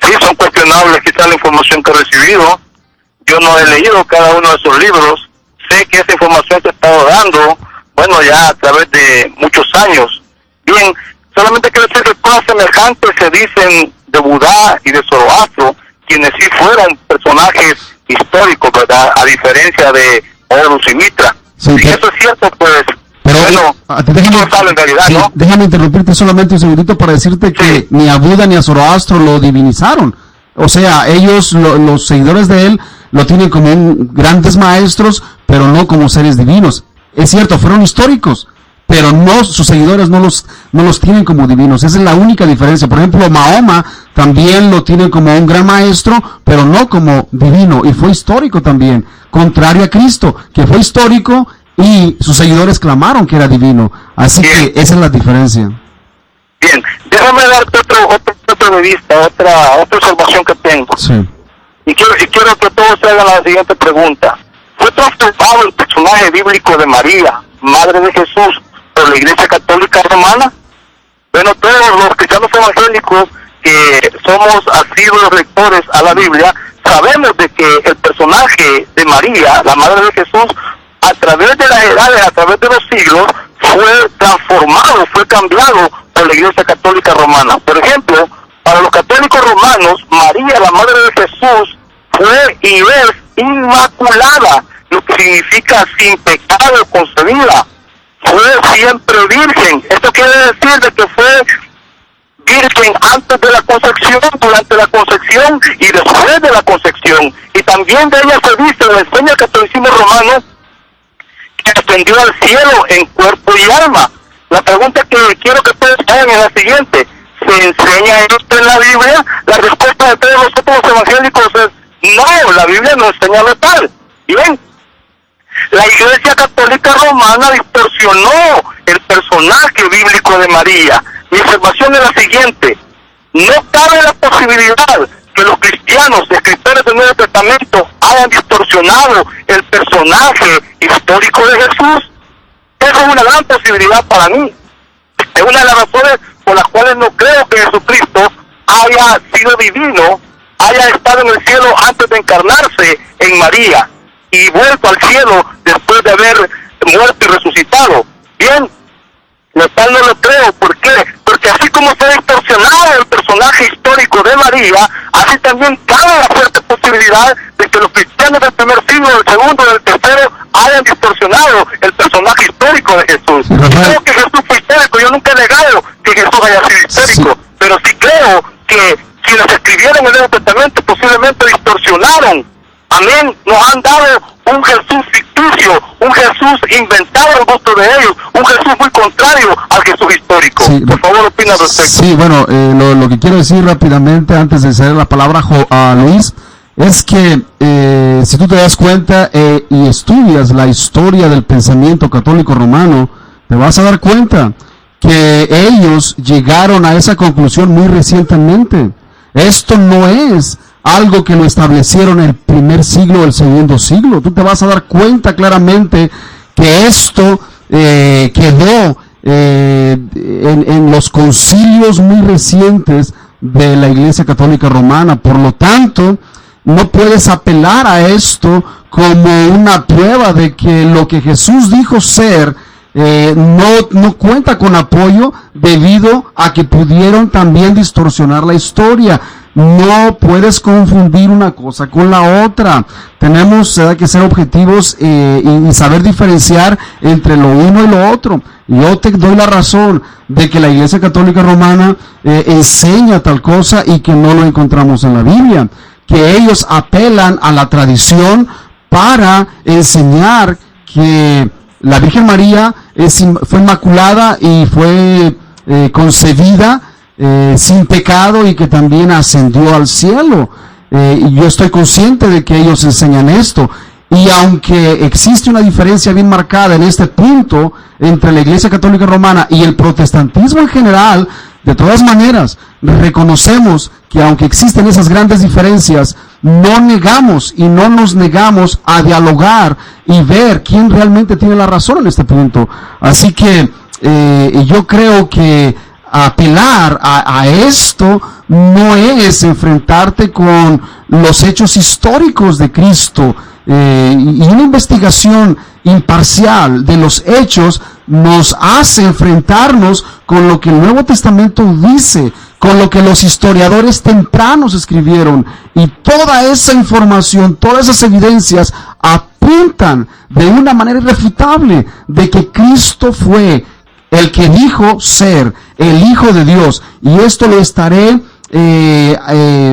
sí son cuestionables quizás la información que he recibido. Yo no he leído cada uno de esos libros. Sé que esa información se ha estado dando, ya a través de muchos años. Bien, solamente quiero decir que cosas semejantes se dicen de Budá y de Zoroastro, quienes sí fueron personajes históricos, ¿verdad?, a diferencia de Horus y Mitra. Sí, si eso es cierto, pues, déjame, en realidad, sí, ¿no? Déjame interrumpirte solamente un segundito para decirte que ni a Buda ni a Zoroastro lo divinizaron. O sea, ellos, los seguidores de él, lo tienen como grandes maestros, pero no como seres divinos. Es cierto, fueron históricos, pero no, sus seguidores no los tienen como divinos. Esa es la única diferencia. Por ejemplo, Mahoma también lo tienen como un gran maestro, pero no como divino, y fue histórico también, contrario a Cristo, que fue histórico y sus seguidores clamaron que era divino. Así que esa es la diferencia. Bien, déjame darte otro punto de vista, otra observación que tengo. Sí. Y quiero que todos se hagan la siguiente pregunta. ¿Fue transformado el personaje bíblico de María, Madre de Jesús, por la Iglesia Católica Romana? Bueno, todos los cristianos evangélicos que somos asiduos lectores a la Biblia, sabemos de que el personaje de María, la Madre de Jesús, a través de las edades, a través de los siglos, fue transformado, fue cambiado por la Iglesia Católica Romana. Por ejemplo, para los católicos romanos, María, la Madre de Jesús, fue y es inmaculada, lo que significa sin pecado concebida. Fue siempre virgen. Esto quiere decir de que fue virgen antes de la concepción, durante la concepción y después de la concepción. Y también de ella se dice, lo enseña el catolicismo romano, que ascendió al cielo en cuerpo y alma. La pregunta que quiero que ustedes hagan es la siguiente: ¿se enseña esto en la Biblia? La respuesta de todos nosotros los evangélicos es no, la Biblia no enseña lo tal. Y ven, la Iglesia Católica Romana distorsionó el personaje bíblico de María. Mi observación es la siguiente: no cabe la posibilidad que los cristianos, escritores del Nuevo Testamento, hayan distorsionado el personaje histórico de Jesús. Eso es una gran posibilidad para mí. Es una de las razones por las cuales no creo que Jesucristo haya sido divino, haya estado en el cielo antes de encarnarse en María y vuelto al cielo después de haber muerto y resucitado. Bien, lo tal no lo creo. ¿Por qué? Porque así como se ha distorsionado el personaje histórico de María, así también cabe la fuerte posibilidad de que los cristianos del primer siglo, del segundo, del tercero, hayan distorsionado el personaje histórico de Jesús. Creo que Jesús fue histórico. Yo nunca he negado que Jesús haya sido histórico, pero sí creo que quienes escribieron el Nuevo Testamento posiblemente distorsionaron. Amén. Nos han dado un Jesús ficticio, un Jesús inventado al gusto de ellos, un Jesús muy contrario al Jesús histórico. Sí, por favor, opina al respecto. Sí, bueno, lo que quiero decir rápidamente antes de ceder la palabra a Luis es que si tú te das cuenta y estudias la historia del pensamiento católico romano, te vas a dar cuenta que ellos llegaron a esa conclusión muy recientemente. Esto no es algo que lo establecieron en el primer siglo o el segundo siglo. Tú te vas a dar cuenta claramente que esto quedó en los concilios muy recientes de la Iglesia Católica Romana. Por lo tanto, no puedes apelar a esto como una prueba de que lo que Jesús dijo ser no cuenta con apoyo, debido a que pudieron también distorsionar la historia. No puedes confundir una cosa con la otra. Tenemos que ser objetivos y saber diferenciar entre lo uno y lo otro. Yo te doy la razón de que la Iglesia Católica Romana enseña tal cosa y que no lo encontramos en la Biblia. Que ellos apelan a la tradición para enseñar que la Virgen María fue inmaculada y fue concebida sin pecado y que también ascendió al cielo. Y yo estoy consciente de que ellos enseñan esto. Y aunque existe una diferencia bien marcada en este punto entre la Iglesia Católica Romana y el protestantismo en general, de todas maneras, reconocemos que aunque existen esas grandes diferencias, no negamos y no nos negamos a dialogar y ver quién realmente tiene la razón en este punto. Así que yo creo que apelar a esto no es enfrentarte con los hechos históricos de Cristo, y una investigación imparcial de los hechos nos hace enfrentarnos con lo que el Nuevo Testamento dice, con lo que los historiadores tempranos escribieron, y toda esa información, todas esas evidencias apuntan de una manera irrefutable de que Cristo fue el que dijo ser el Hijo de Dios. Y esto lo estaré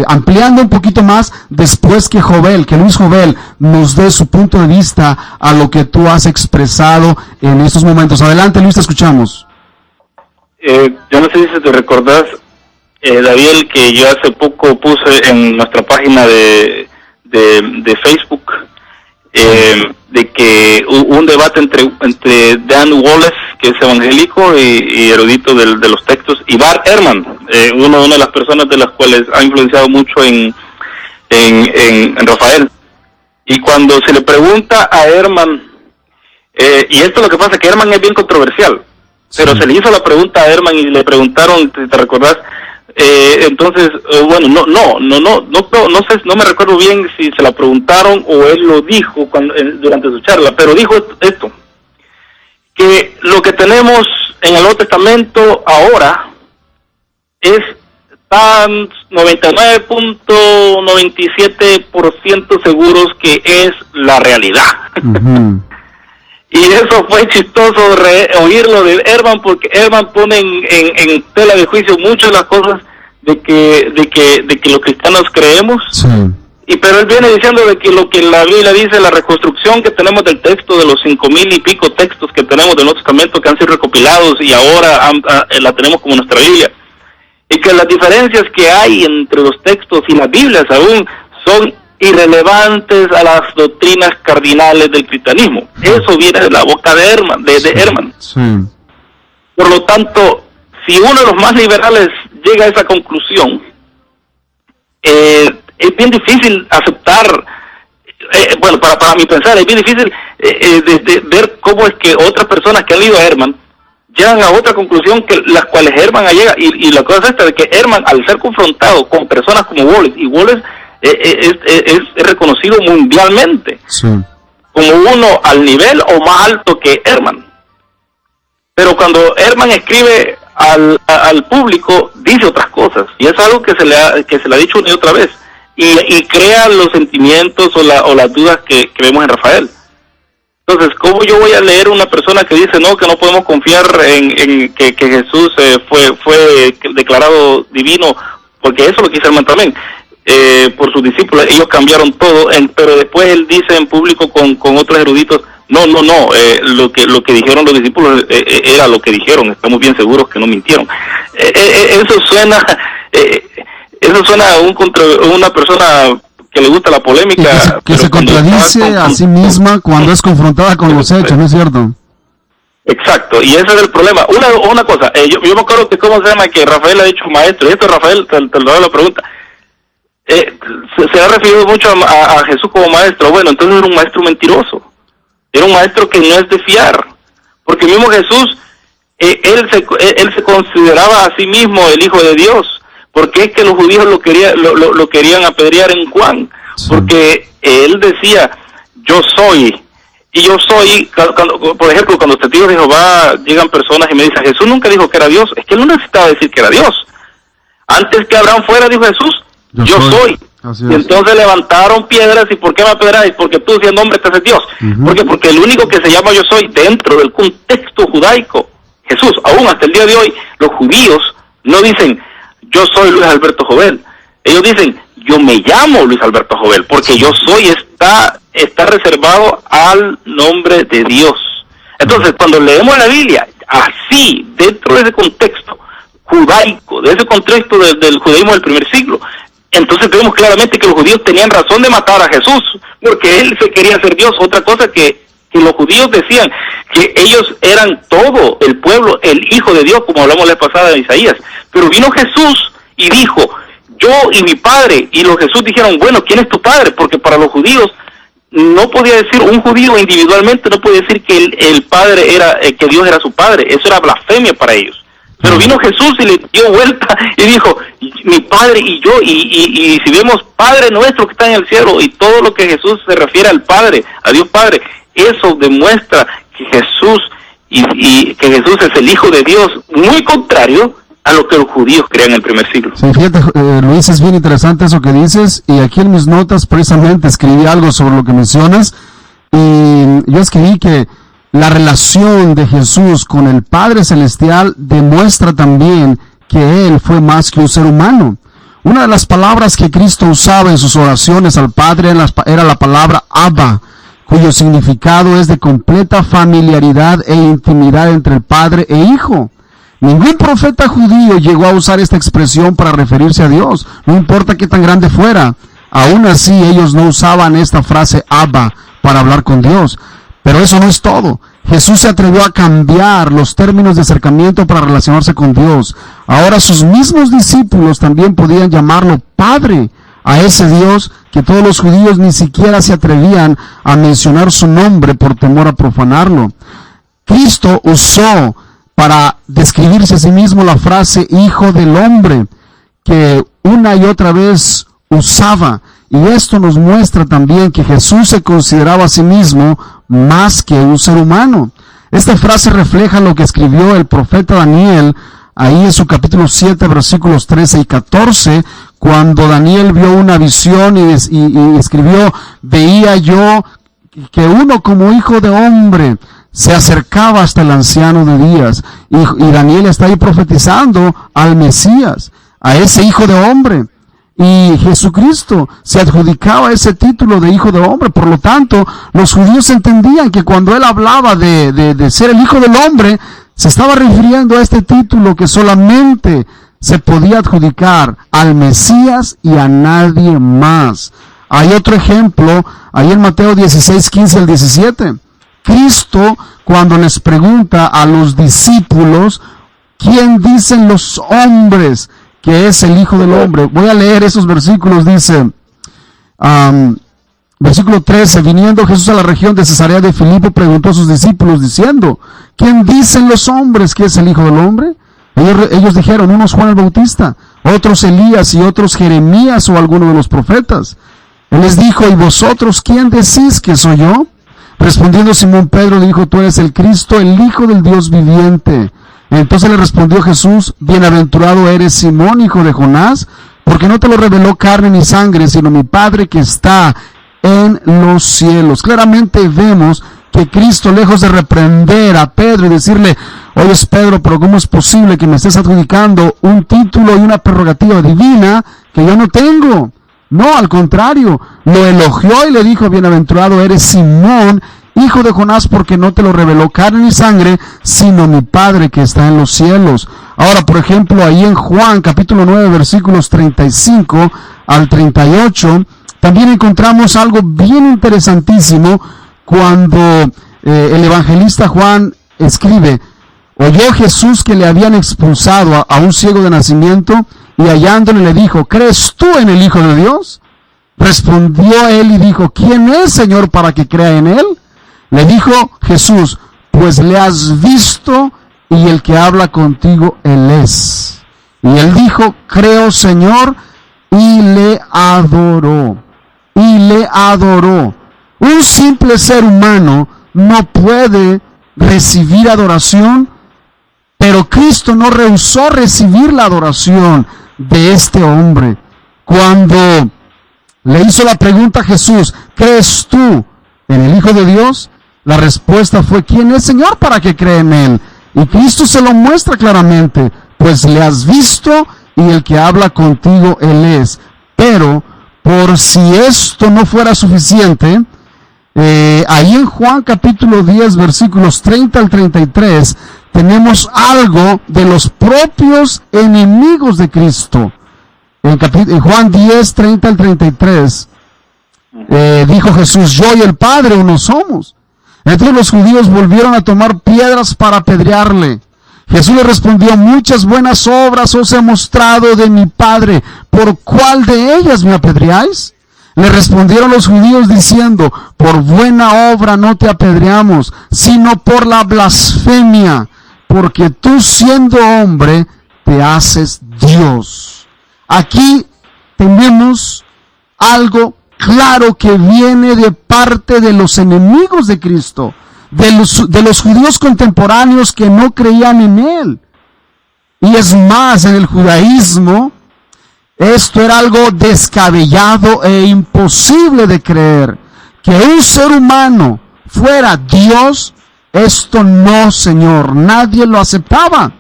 ampliando un poquito más después que Luis Jovel nos dé su punto de vista a lo que tú has expresado en estos momentos. Adelante, Luis, te escuchamos. Yo no sé si te recordás, David, que yo hace poco puse en nuestra página de Facebook de que hubo un debate entre Dan Wallace, que es evangélico y erudito de los textos, y Bart Ehrman, una de las personas de las cuales ha influenciado mucho en Rafael. Y cuando se le pregunta a Ehrman, y esto es lo que pasa, que Ehrman es bien controversial, pero se le hizo la pregunta a Ehrman y le preguntaron, ¿te recordás? Entonces, bueno, no sé, no me recuerdo bien si se la preguntaron o él lo dijo durante su charla, pero dijo esto, que lo que tenemos en el Nuevo Testamento ahora es tan 99.97% seguros que es la realidad. Uh-huh. Y eso fue chistoso oírlo de Ehrman, porque Ehrman pone en tela de juicio muchas de las cosas de que los cristianos creemos. Sí. Pero él viene diciendo de que lo que la Biblia dice, la reconstrucción que tenemos del texto, de los 5,000 y pico textos que tenemos del Nuevo Testamento que han sido recopilados y ahora la tenemos como nuestra Biblia, y que las diferencias que hay entre los textos y las Biblias aún son irrelevantes a las doctrinas cardinales del cristianismo. Eso viene de la boca de Ehrman. Sí. Por lo tanto, si uno de los más liberales llega a esa conclusión, es bien difícil aceptar, bueno, para mi pensar, es bien difícil ver cómo es que otras personas que han leído a Ehrman llegan a otra conclusión que las cuales Ehrman llega, y la cosa es esta, de que Ehrman, al ser confrontado con personas como Wallace, y Wallace es reconocido mundialmente, sí, como uno al nivel o más alto que Ehrman, pero cuando Ehrman escribe al público dice otras cosas, y es algo que se le ha dicho una y otra vez, y crea los sentimientos o las dudas que vemos en Rafael. Entonces, ¿cómo yo voy a leer una persona que dice que no podemos confiar en que Jesús fue declarado divino porque eso lo quiso Herman también, por sus discípulos. Ellos cambiaron todo, pero después él dice en público con otros eruditos, no, lo que dijeron los discípulos era lo que dijeron, estamos bien seguros que no mintieron. Eso suena a una persona que le gusta la polémica, que se contradice a sí misma cuando es confrontada con los hechos, ¿no es cierto? Exacto, y ese es el problema. Una cosa, yo me acuerdo que cómo se llama, que Rafael ha dicho maestro, y esto Rafael te lo doy la pregunta. Se ha referido mucho a Jesús como maestro. Bueno, entonces era un maestro mentiroso, era un maestro que no es de fiar, porque mismo Jesús, él se consideraba a sí mismo el Hijo de Dios, porque es que los judíos lo querían apedrear en Juan, porque él decía, yo soy. Y yo soy, por ejemplo, cuando los testigos de Jehová llegan personas y me dicen, Jesús nunca dijo que era Dios, es que él no necesitaba decir que era Dios. Antes que Abraham fuera, dijo Jesús, yo soy. Y entonces levantaron piedras, ¿y por qué me apedráis? Porque tú siendo hombre te haces Dios. Porque el único que se llama yo soy dentro del contexto judaico, Jesús. Aún hasta el día de hoy, los judíos no dicen, yo soy Luis Alberto Jovel. Ellos dicen, yo me llamo Luis Alberto Jovel, porque yo soy está reservado al nombre de Dios. Entonces, cuando leemos la Biblia, así, dentro de ese contexto judaico, de ese contexto del judaísmo del primer siglo, entonces vemos claramente que los judíos tenían razón de matar a Jesús, porque él se quería ser Dios. Otra cosa que los judíos decían, que ellos eran todo el pueblo, el Hijo de Dios, como hablamos la pasada de Isaías. Pero vino Jesús y dijo, yo y mi Padre, y los Jesús dijeron, bueno, ¿quién es tu Padre? Porque para los judíos no podía decir, un judío individualmente no podía decir que el Padre era, que Dios era su Padre, eso era blasfemia para ellos. Pero vino Jesús y le dio vuelta y dijo, mi Padre y yo, y si vemos Padre nuestro que está en el cielo, y todo lo que Jesús se refiere al Padre, a Dios Padre, eso demuestra que Jesús y que Jesús es el Hijo de Dios, muy contrario a lo que los judíos creían en el primer siglo. Sí, fíjate, Luis, es bien interesante eso que dices, y aquí en mis notas precisamente escribí algo sobre lo que mencionas, y yo escribí que la relación de Jesús con el Padre Celestial demuestra también que Él fue más que un ser humano. Una de las palabras que Cristo usaba en sus oraciones al Padre era la palabra Abba, cuyo significado es de completa familiaridad e intimidad entre el Padre e Hijo. Ningún profeta judío llegó a usar esta expresión para referirse a Dios, no importa qué tan grande fuera. Aún así, ellos no usaban esta frase Abba para hablar con Dios. Pero eso no es todo. Jesús se atrevió a cambiar los términos de acercamiento para relacionarse con Dios. Ahora sus mismos discípulos también podían llamarlo Padre, a ese Dios que todos los judíos ni siquiera se atrevían a mencionar su nombre por temor a profanarlo. Cristo usó para describirse a sí mismo la frase Hijo del Hombre, que una y otra vez usaba. Y esto nos muestra también que Jesús se consideraba a sí mismo más que un ser humano. Esta frase refleja lo que escribió el profeta Daniel, ahí en su capítulo 7, versículos 13 y 14, cuando Daniel vio una visión y escribió, veía yo que uno como hijo de hombre se acercaba hasta el anciano de días. Y Daniel está ahí profetizando al Mesías, a ese hijo de hombre. Y Jesucristo se adjudicaba ese título de hijo de hombre. Por lo tanto, los judíos entendían que cuando él hablaba de ser el hijo del hombre, se estaba refiriendo a este título que solamente se podía adjudicar al Mesías y a nadie más. Hay otro ejemplo, ahí en Mateo 16, 15 al 17. Cristo, cuando les pregunta a los discípulos, ¿quién dicen los hombres que es el Hijo del Hombre? Voy a leer esos versículos, dice, versículo 13, viniendo Jesús a la región de Cesarea de Filipo, preguntó a sus discípulos diciendo, ¿quién dicen los hombres que es el Hijo del Hombre? Ellos dijeron, unos Juan el Bautista, otros Elías y otros Jeremías o alguno de los profetas. Él les dijo, ¿y vosotros quién decís que soy yo? Respondiendo Simón Pedro dijo, tú eres el Cristo, el Hijo del Dios viviente. Entonces le respondió Jesús, bienaventurado eres Simón, hijo de Jonás, porque no te lo reveló carne ni sangre, sino mi Padre que está en los cielos. Claramente vemos que Cristo, lejos de reprender a Pedro y decirle, Oyes, Pedro, pero ¿cómo es posible que me estés adjudicando un título y una prerrogativa divina que yo no tengo? No, al contrario, lo elogió y le dijo: bienaventurado eres, Simón, hijo de Jonás, porque no te lo reveló carne ni sangre, sino mi Padre que está en los cielos. Ahora, por ejemplo, ahí en Juan, capítulo 9, versículos 35 al 38, también encontramos algo bien interesantísimo cuando el evangelista Juan escribe: oyó Jesús que le habían expulsado a un ciego de nacimiento, y hallándole le dijo: ¿crees tú en el Hijo de Dios? Respondió él y dijo: ¿quién es, Señor, para que crea en él? Le dijo Jesús: pues le has visto, y el que habla contigo, él es. Y él dijo: creo, Señor, y le adoró. Y le adoró. Un simple ser humano no puede recibir adoración, pero Cristo no rehusó recibir la adoración de este hombre. Cuando le hizo la pregunta a Jesús: ¿crees tú en el Hijo de Dios? La respuesta fue: ¿quién es, Señor, para que cree en él? Y Cristo se lo muestra claramente: pues le has visto, y el que habla contigo, él es. Pero, por si esto no fuera suficiente, ahí en Juan capítulo 10, versículos 30 al 33, tenemos algo de los propios enemigos de Cristo. En Juan 10, 30 al 33, dijo Jesús: yo y el Padre uno somos. Entonces los judíos volvieron a tomar piedras para apedrearle. Jesús le respondió: muchas buenas obras os he mostrado de mi Padre, ¿por cuál de ellas me apedreáis? Le respondieron los judíos diciendo: por buena obra no te apedreamos, sino por la blasfemia, porque tú, siendo hombre, te haces Dios. Aquí tenemos algo claro que viene de parte de los enemigos de Cristo, de los judíos contemporáneos que no creían en él. Y es más, en el judaísmo, esto era algo descabellado e imposible de creer. Que un ser humano fuera Dios, esto no, Señor, nadie lo aceptaba.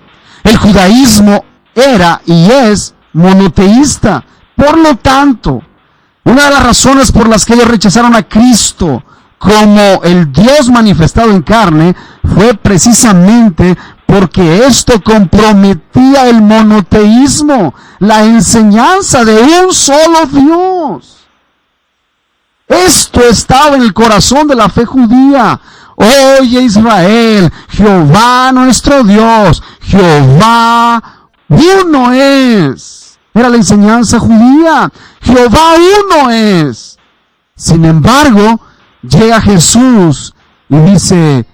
El judaísmo era y es monoteísta. Por lo tanto, una de las razones por las que ellos rechazaron a Cristo como el Dios manifestado en carne fue precisamente porque esto comprometía el monoteísmo, la enseñanza de un solo Dios. Esto estaba en el corazón de la fe judía. Oye, Israel, Jehová nuestro Dios, Jehová uno es. Era la enseñanza judía. Jehová uno es. Sin embargo, llega Jesús y dice: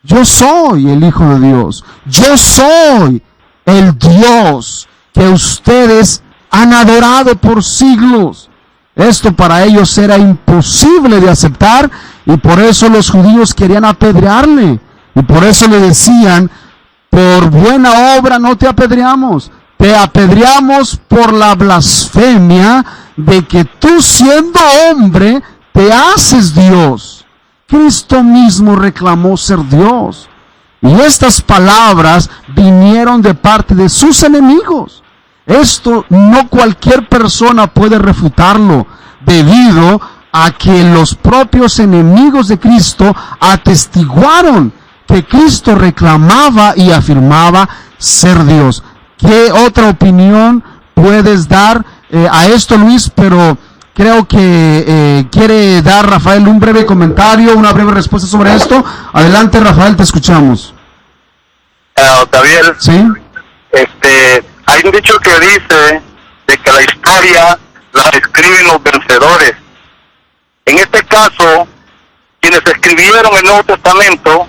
yo soy el Hijo de Dios. Yo soy el Dios que ustedes han adorado por siglos. Esto para ellos era imposible de aceptar, y por eso los judíos querían apedrearle. Y por eso le decían: por buena obra no te apedreamos, te apedreamos por la blasfemia de que tú, siendo hombre, te haces Dios. Cristo mismo reclamó ser Dios. Y estas palabras vinieron de parte de sus enemigos. Esto no cualquier persona puede refutarlo, debido a que los propios enemigos de Cristo atestiguaron que Cristo reclamaba y afirmaba ser Dios. ¿Qué otra opinión puedes dar a esto, Luis? Pero creo que quiere dar Rafael un breve comentario, una breve respuesta sobre esto. Adelante, Rafael, te escuchamos. Gabriel, ¿sí? Hay un dicho que dice de que la historia la escriben los vencedores. En este caso, quienes escribieron el Nuevo Testamento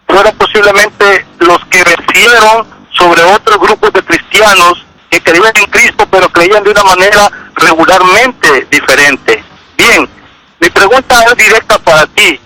fueron posiblemente los que vencieron sobre otros grupos de cristianos que creían en Cristo, pero creían de una manera regularmente diferente. Bien, mi pregunta es directa para ti.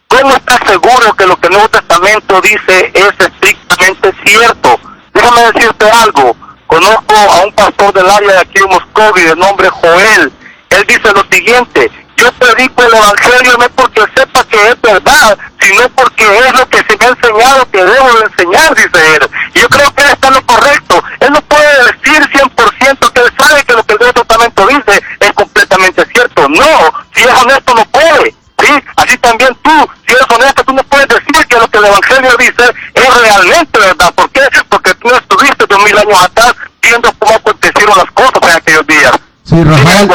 ¿Cómo estás seguro que lo que el Nuevo Testamento dice es estrictamente cierto? Déjame decirte algo. Conozco a un pastor del área de aquí de Moscovy, de nombre Joel. Él dice lo siguiente: yo predico el Evangelio no porque sepa que es verdad, sino porque es lo que se me ha enseñado que debo de enseñar, dice él. Y yo creo que él está en lo correcto. Él no puede decir 100% que él sabe que lo que el Nuevo Testamento dice es completamente cierto. No, si es honesto no puede. ¿Sí? Así también tú, si eres honesto, tú no puedes decir que lo que el Evangelio dice es realmente verdad. ¿Por qué? Porque tú no estuviste 2000 años atrás viendo cómo acontecieron las cosas en aquellos días. Sí, Rafael,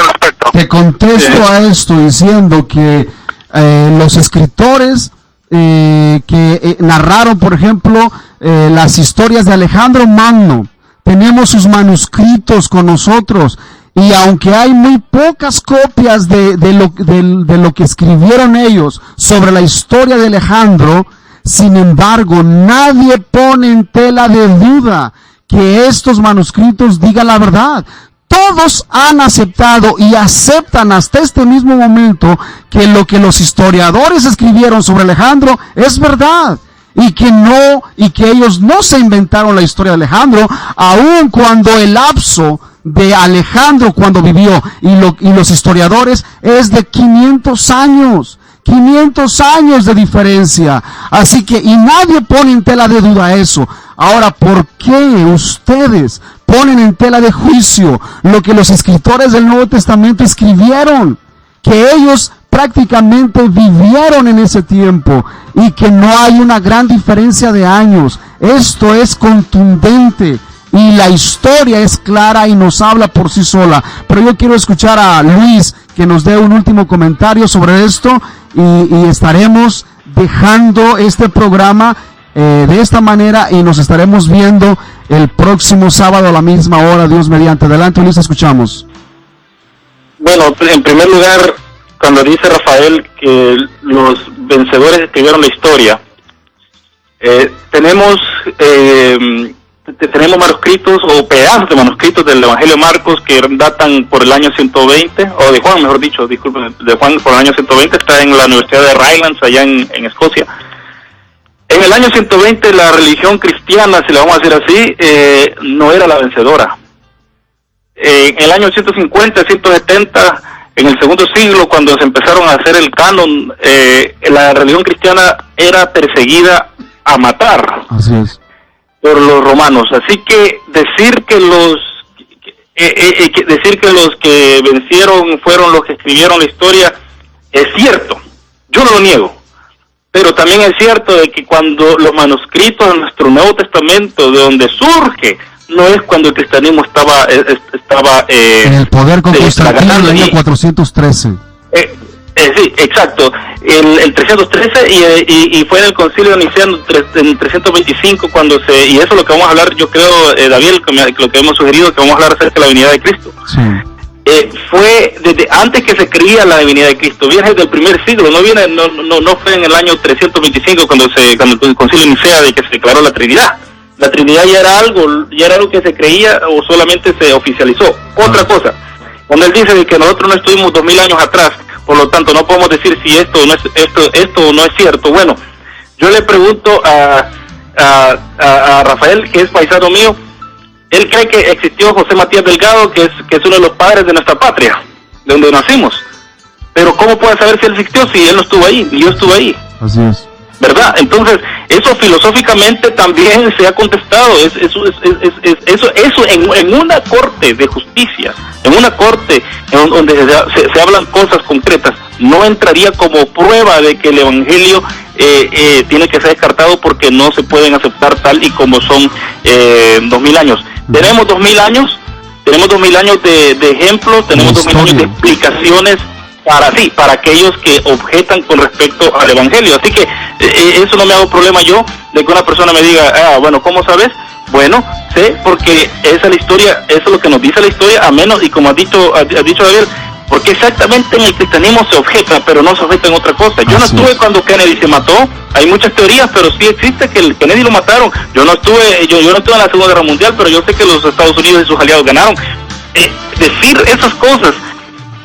te contesto a esto diciendo que los escritores que narraron, por ejemplo, las historias de Alejandro Magno, tenemos sus manuscritos con nosotros, y aunque hay muy pocas copias de lo que escribieron ellos sobre la historia de Alejandro, sin embargo, nadie pone en tela de duda que estos manuscritos digan la verdad. Todos han aceptado y aceptan hasta este mismo momento que lo que los historiadores escribieron sobre Alejandro es verdad, y que ellos no se inventaron la historia de Alejandro, aun cuando el lapso de Alejandro cuando vivió y los historiadores es de 500 años. 500 años de diferencia. Así que, y nadie pone en tela de duda eso. Ahora, ¿por qué ustedes ponen en tela de juicio lo que los escritores del Nuevo Testamento escribieron? Que ellos prácticamente vivieron en ese tiempo y que no hay una gran diferencia de años. Esto es contundente y la historia es clara y nos habla por sí sola. Pero yo quiero escuchar a Luis que nos dé un último comentario sobre esto, y estaremos dejando este programa de esta manera, y nos estaremos viendo el próximo sábado a la misma hora, Dios mediante. Adelante, Luis, escuchamos. Bueno, en primer lugar, cuando dice Rafael que los vencedores escribieron la historia, tenemos manuscritos o pedazos de manuscritos del Evangelio de Marcos que datan por el año 120, o de Juan, mejor dicho, disculpen, de Juan por el año 120, está en la Universidad de Highlands, allá en Escocia. En el año 120 la religión cristiana, si la vamos a decir así, no era la vencedora. En el año 150, 170, en el segundo siglo, cuando se empezaron a hacer el canon, la religión cristiana era perseguida a matar. Así es. Por los romanos. Así que decir que los que vencieron fueron los que escribieron la historia es cierto, yo no lo niego, pero también es cierto de que cuando los manuscritos de nuestro Nuevo Testamento, de donde surge, no es cuando el cristianismo estaba en el poder con Constantino en el año 413. Sí, exacto, el 313 y fue en el Concilio Niceno en 325 cuando y eso es lo que vamos a hablar, yo creo, David, lo que hemos sugerido, que vamos a hablar acerca de la venida de Cristo. Sí. Fue desde antes que se creía la venida de Cristo, viene desde el primer siglo, no fue en el año 325 cuando el Concilio Nicea de que se declaró la Trinidad. La Trinidad ya era algo que se creía o solamente se oficializó. Otra cosa, cuando él dice de que nosotros no estuvimos 2000 años atrás, por lo tanto no podemos decir si esto no es cierto. Bueno, yo le pregunto a Rafael, que es paisano mío, él cree que existió José Matías Delgado, que es uno de los padres de nuestra patria, de donde nacimos. Pero ¿cómo puede saber si él existió si él no estuvo ahí y yo estuve ahí? Así es. ¿Verdad? Entonces, eso filosóficamente también se ha contestado. Eso en una corte de justicia, en una corte donde se hablan cosas concretas, no entraría como prueba de que el Evangelio tiene que ser descartado porque no se pueden aceptar tal y como son 2000 años. Tenemos 2000 años de ejemplos, tenemos 2000 años de explicaciones para aquellos que objetan con respecto al Evangelio. Así que eso no me hago problema yo de que una persona me diga, bueno, ¿cómo sabes? Bueno, sé porque esa es la historia, eso es lo que nos dice la historia, a menos, y como ha dicho David, porque exactamente en el cristianismo se objeta, pero no se objeta en otra cosa. Yo no estuve cuando Kennedy se mató, hay muchas teorías, pero sí existe que el Kennedy lo mataron. Yo no estuve en la Segunda Guerra Mundial, pero yo sé que los Estados Unidos y sus aliados ganaron. Decir esas cosas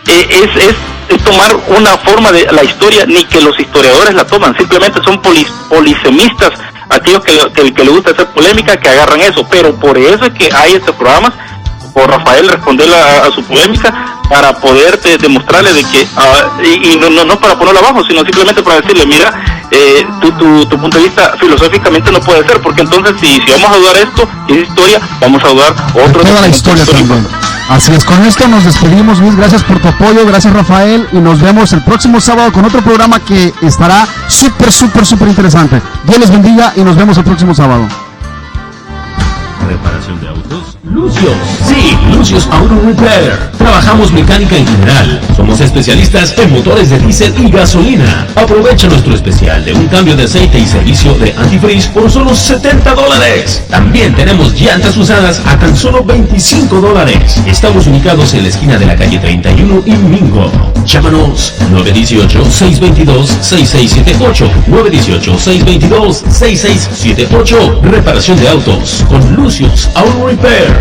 es tomar una forma de la historia, ni que los historiadores la toman, simplemente son polisemistas, aquellos que le gusta hacer polémica, que agarran eso. Pero por eso es que hay estos programas, por Rafael responder a su polémica, para poder demostrarle de que, y no para ponerlo abajo, sino simplemente para decirle, mira, tu punto de vista filosóficamente no puede ser, porque entonces si vamos a dudar esto y esa historia, vamos a dudar otro. Toda la historia también. Así es, con esto nos despedimos, Luis, gracias por tu apoyo, gracias Rafael, y nos vemos el próximo sábado con otro programa que estará súper interesante. Dios les bendiga y nos vemos el próximo sábado. ¿Reparación de autos? Lucios. Sí, Lucios Auto Repair. Trabajamos mecánica en general. Somos especialistas en motores de diésel y gasolina. Aprovecha nuestro especial de un cambio de aceite y servicio de antifreeze por solo $70. También tenemos llantas usadas a tan solo $25. Estamos ubicados en la esquina de la calle 31 y Mingo. Llámanos 918-622-6678. 918-622-6678. Reparación de autos con Lucios Auto Repair.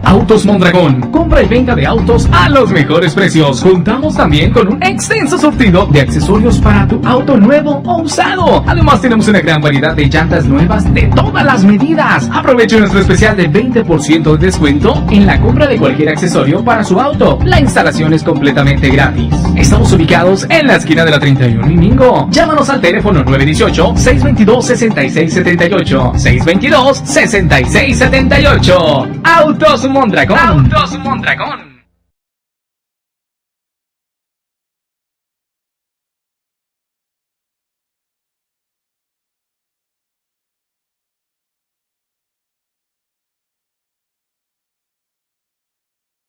Autos Mondragón, compra y venta de autos a los mejores precios. Contamos también con un extenso surtido de accesorios para tu auto nuevo o usado. Además tenemos una gran variedad de llantas nuevas de todas las medidas. Aproveche nuestro especial de 20% de descuento en la compra de cualquier accesorio para su auto. La instalación es completamente gratis. Estamos ubicados en la esquina de la 31 y Mingo. Llámanos al teléfono 918-622-6678. 622-6678. Autos Mondragón.